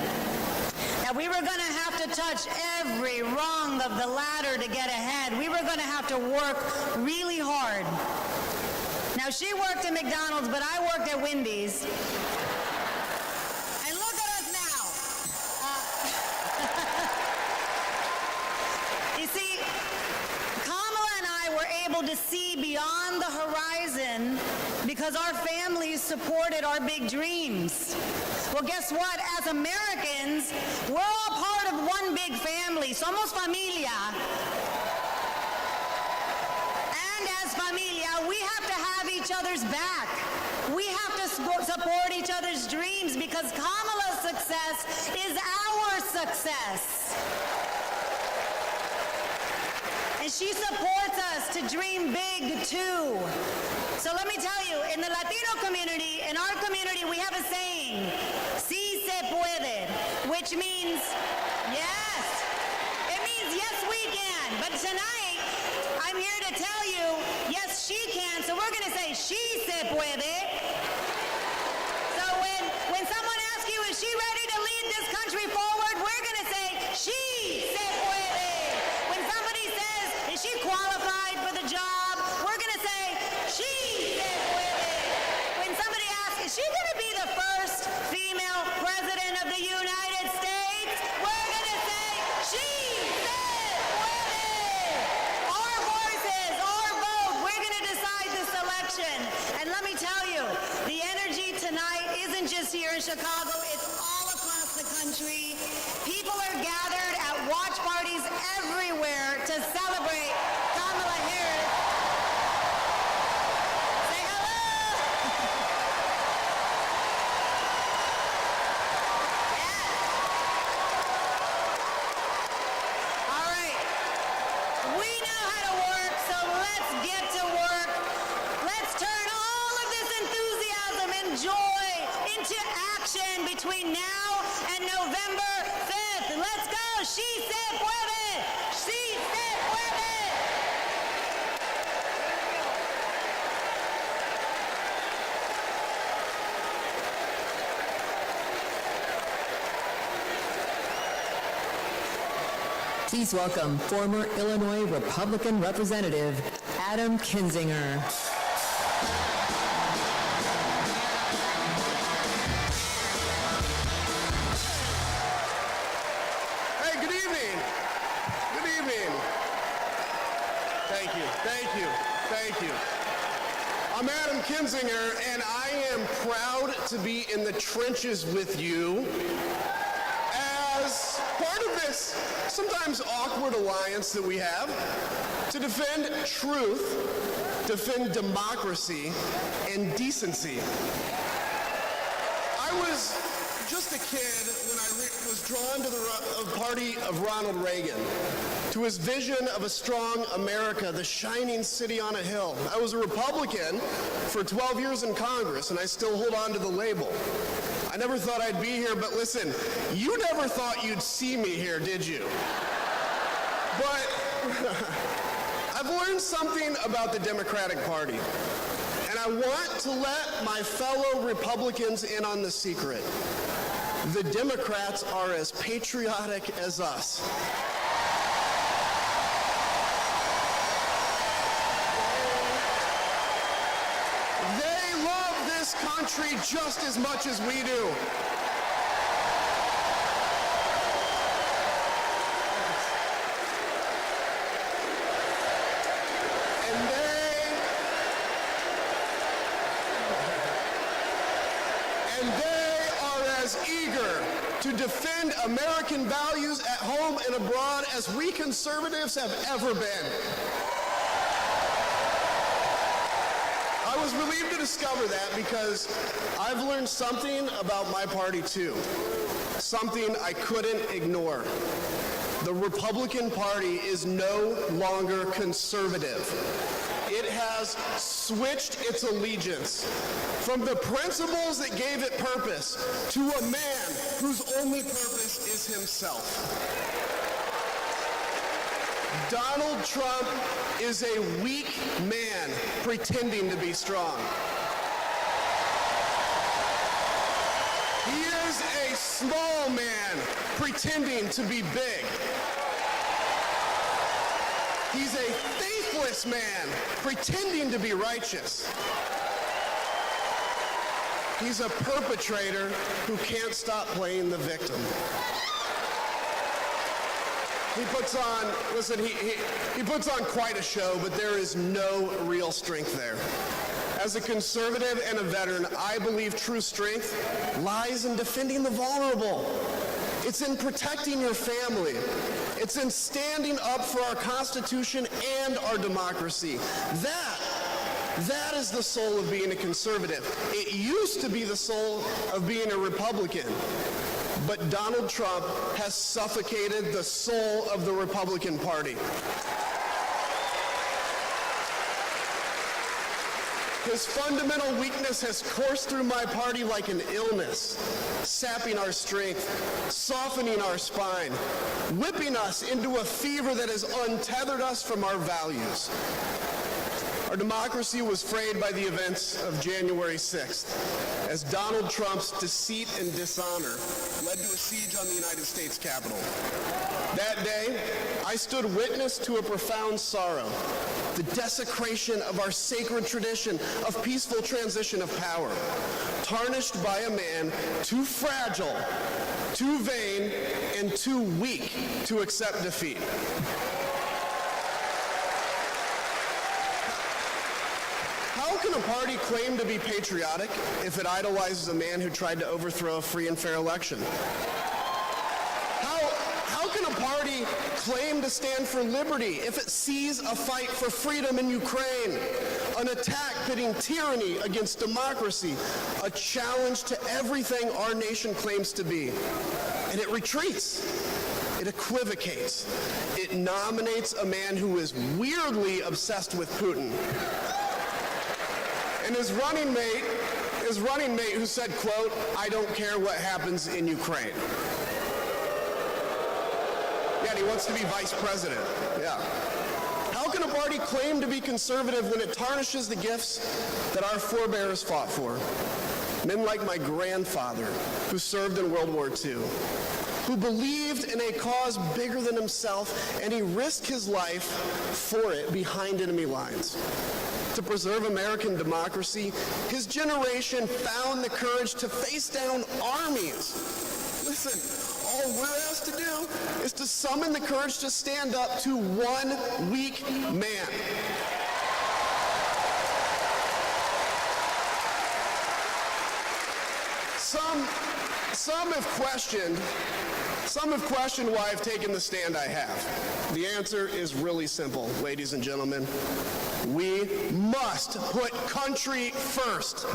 That we were going to have to touch every rung of the ladder to get ahead. We were going to have to work really hard. Now, she worked at McDonald's, but I worked at Wendy's. And look at us now. You see, Kamala and I were able to see beyond the horizon because our families supported our big dreams. Well, guess what? As Americans, we're all part of one big family. Somos familia. And as familia, we have to have each other's back. We have to support each other's dreams because Kamala's success is our success. And she supports us to dream big, too. So let me tell you, in the Latino community, in our community, we have a saying, sí se puede, which means yes. It means yes, we can. But tonight, I'm here to tell you, yes, she can. So we're going to say, she se puede. So when someone asks you, is she ready to lead this country forward, we're going to say, she se puede. When somebody says, is she qualified for the job, we're going to say, she se puede. When somebody asks, is she going to be the first female president of the United States, we're going to say, she se puede. Our voices, our vote, we're going to decide this election. And let me tell you, the energy tonight isn't just here in Chicago, it's all across the country. People are gathered at watch parties everywhere to celebrate Kamala Harris. Say hello. Yes. All right. We know how to work, so let's get to work. Let's turn all of this enthusiasm and joy into action between now and November 5th. Let's go. She se puede. She se puede. Please welcome former Illinois Republican Representative Adam Kinzinger. Hey, good evening. Good evening. Thank you, thank you, thank you. I'm Adam Kinzinger, and I am proud to be in the trenches with you as part of this sometimes awkward alliance that we have to defend truth, defend democracy, and decency. I was just a kid when I was drawn to the party of Ronald Reagan, to his vision of a strong America, the shining city on a hill. I was a Republican for 12 years in Congress, and I still hold on to the label. I never thought I'd be here, but listen, you never thought you'd see me here, did you? But I've learned something about the Democratic Party, and I want to let my fellow Republicans in on the secret. The Democrats are as patriotic as us. They love this country just as much as we do. And they And they are as eager to defend American values at home and abroad as we conservatives have ever been. I was relieved to discover that because I've learned something about my party too, something I couldn't ignore. The Republican Party is no longer conservative. It has switched its allegiance from the principles that gave it purpose to a man whose only purpose is himself. Donald Trump is a weak man pretending to be strong. He is a small man pretending to be big. He's a faithless man pretending to be righteous. He's a perpetrator who can't stop playing the victim. He puts on, listen, he puts on quite a show, but there is no real strength there. As a conservative and a veteran, I believe true strength lies in defending the vulnerable. It's in protecting your family. It's in standing up for our Constitution and our democracy. That is the soul of being a conservative. It used to be the soul of being a Republican. But Donald Trump has suffocated the soul of the Republican Party. His fundamental weakness has coursed through my party like an illness, sapping our strength, softening our spine, whipping us into a fever that has untethered us from our values. Our democracy was frayed by the events of January 6th, as Donald Trump's deceit and dishonor led to a siege on the United States Capitol. That day, I stood witness to a profound sorrow, the desecration of our sacred tradition of peaceful transition of power, tarnished by a man too fragile, too vain, and too weak to accept defeat. How can a party claim to be patriotic if it idolizes a man who tried to overthrow a free and fair election? How can a party claim to stand for liberty if it sees a fight for freedom in Ukraine, an attack pitting tyranny against democracy, a challenge to everything our nation claims to be, and it retreats? It equivocates. It nominates a man who is weirdly obsessed with Putin. And his running mate who said, quote, "I don't care what happens in Ukraine." Yeah, and he wants to be vice president. Yeah. How can a party claim to be conservative when it tarnishes the gifts that our forebears fought for? Men like my grandfather, who served in World War II, who believed in a cause bigger than himself, and he risked his life for it behind enemy lines. To preserve American democracy, his generation found the courage to face down armies. Listen, all we're asked to do is to summon the courage to stand up to one weak man. Some have questioned why I've taken the stand I have. The answer is really simple, ladies and gentlemen. We must put country first.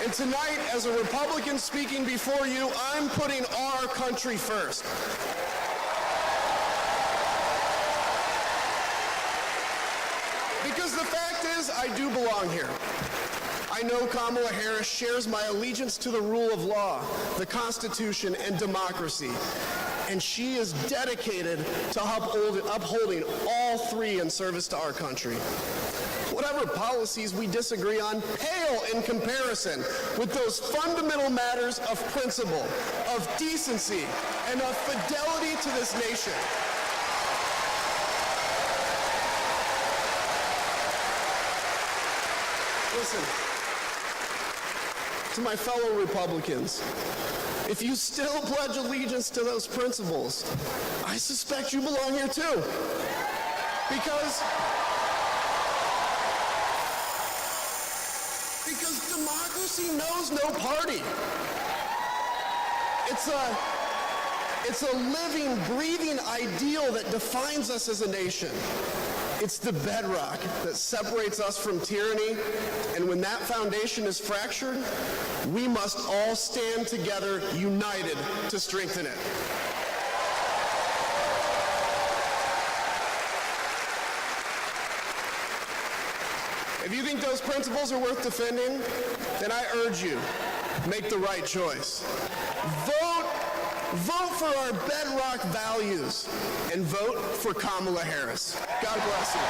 And tonight, as a Republican speaking before you, I'm putting our country first. Because the fact is, I do belong here. I know Kamala Harris shares my allegiance to the rule of law, the Constitution, and democracy. And she is dedicated to upholding all three in service to our country. Whatever policies we disagree on pale in comparison with those fundamental matters of principle, of decency, and of fidelity to this nation. Listen, to my fellow Republicans, if you still pledge allegiance to those principles, I suspect you belong here too. Because Democracy knows no party. It's a living, breathing ideal that defines us as a nation. It's the bedrock that separates us from tyranny, and when that foundation is fractured, we must all stand together, united, to strengthen it. If you think those principles are worth defending, then I urge you, make the right choice. Vote for our bedrock values and vote for Kamala Harris. God bless you.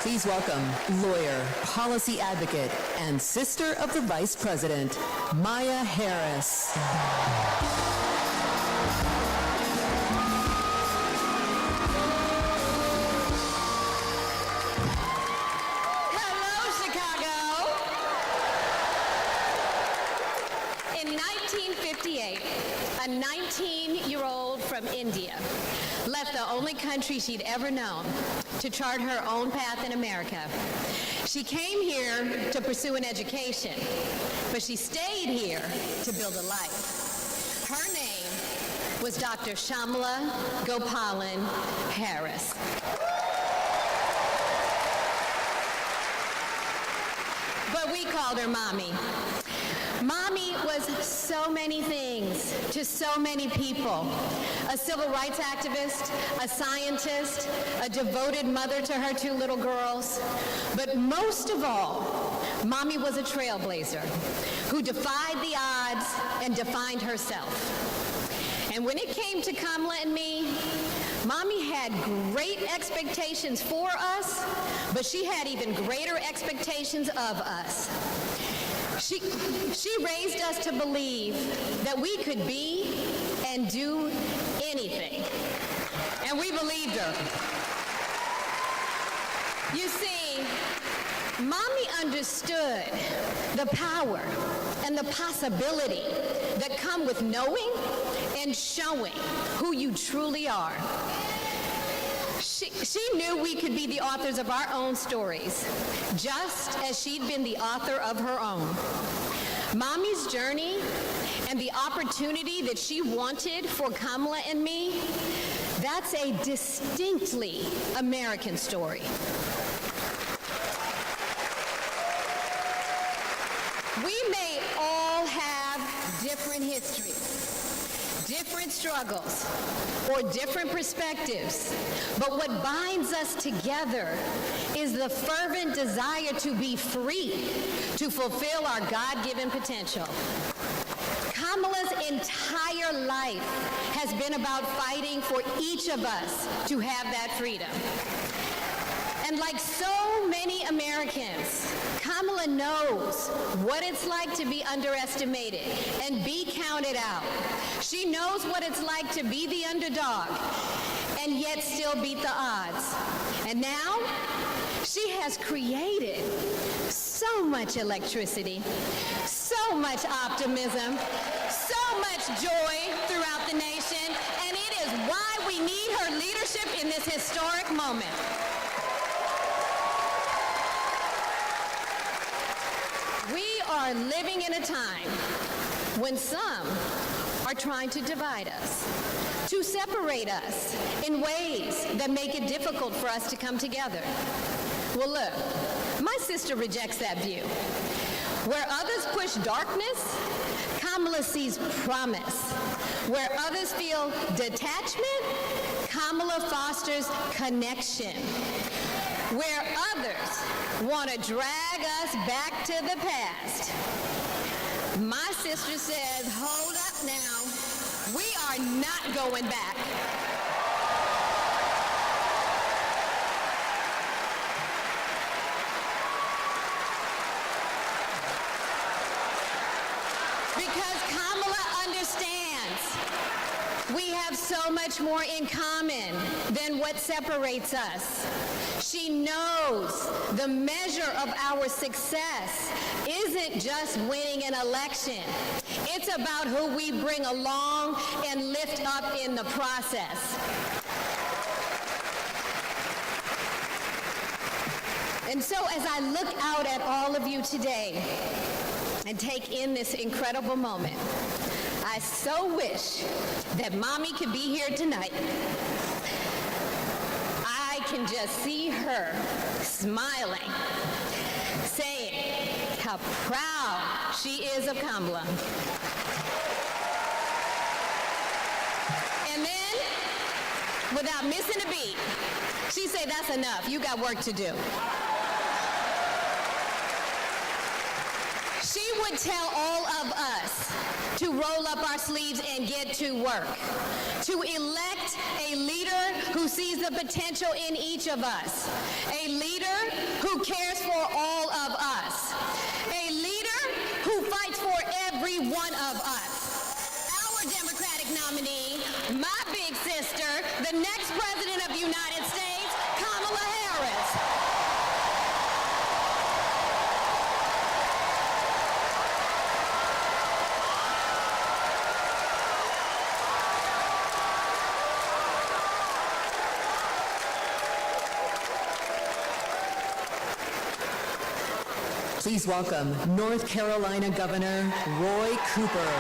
Please welcome lawyer, policy advocate, and sister of the Vice President, Maya Harris. Hello, Chicago. In 1958, a 19-year-old from India left the only country she'd ever known to chart her own path in America. She came here to pursue an education, but she stayed here to build a life. Her name was Dr. Shamala Gopalan Harris. But we called her Mommy. Mommy was so many things to so many people. A civil rights activist, a scientist, a devoted mother to her two little girls. But most of all, Mommy was a trailblazer who defied the odds and defined herself. And when it came to Kamala and me, Mommy had great expectations for us, but she had even greater expectations of us. She raised us to believe that we could be and do anything. And we believed her. You see, Mommy understood the power and the possibility that come with knowing and showing who you truly are. She knew we could be the authors of our own stories, just as she'd been the author of her own. Mommy's journey and the opportunity that she wanted for Kamala and me, that's a distinctly American story. We may all have different histories, different struggles, or different perspectives, but what binds us together is the fervent desire to be free, to fulfill our God-given potential. Kamala's entire life has been about fighting for each of us to have that freedom. And like so many Americans, Kamala knows what it's like to be underestimated and be counted out. She knows what it's like to be the underdog and yet still beat the odds. And now, she has created so much electricity, so much optimism, so much joy throughout the nation, and it is why we need her leadership in this historic moment. We are living in a time when some are trying to divide us, to separate us in ways that make it difficult for us to come together. Well, look, my sister rejects that view. Where others push darkness, Kamala sees promise. Where others feel detachment, Kamala fosters connection. Where others want to drag us back to the past, my sister says, hold up now, we are not going back. Because Kamala understands We have so much more in common than what separates us. She knows the measure of our success isn't just winning an election. It's about who we bring along and lift up in the process. And so as I look out at all of you today and take in this incredible moment, I so wish that Mommy could be here tonight. I can just see her smiling, saying how proud she is of Kamala. And then, without missing a beat, she say, "That's enough. You got work to do." She would tell all of us to roll up our sleeves and get to work, to elect a leader who sees the potential in each of us, a leader who cares for all of us, a leader who fights for every one of us. Our Democratic nominee, my big sister, the next President of the United States, Kamala Harris. Please welcome North Carolina Governor Roy Cooper.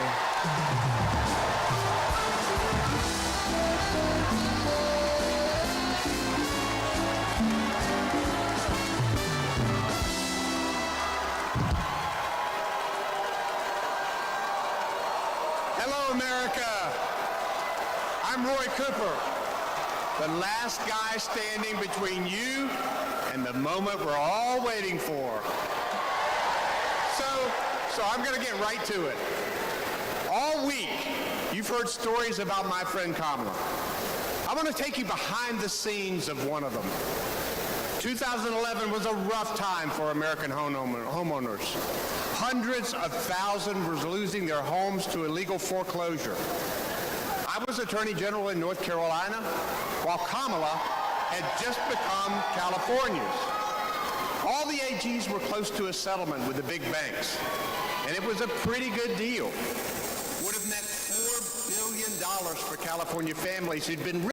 Hello, America. I'm Roy Cooper, the last guy standing between you and the moment we're all waiting for. So I'm going to get right to it. All week, you've heard stories about my friend Kamala. I want to take you behind the scenes of one of them. 2011 was a rough time for American homeowners. Hundreds of thousands were losing their homes to illegal foreclosure. I was Attorney General in North Carolina, while Kamala had just become California's. All the AGs were close to a settlement with the big banks, and it was a pretty good deal. Would have meant $4 billion for California families who'd been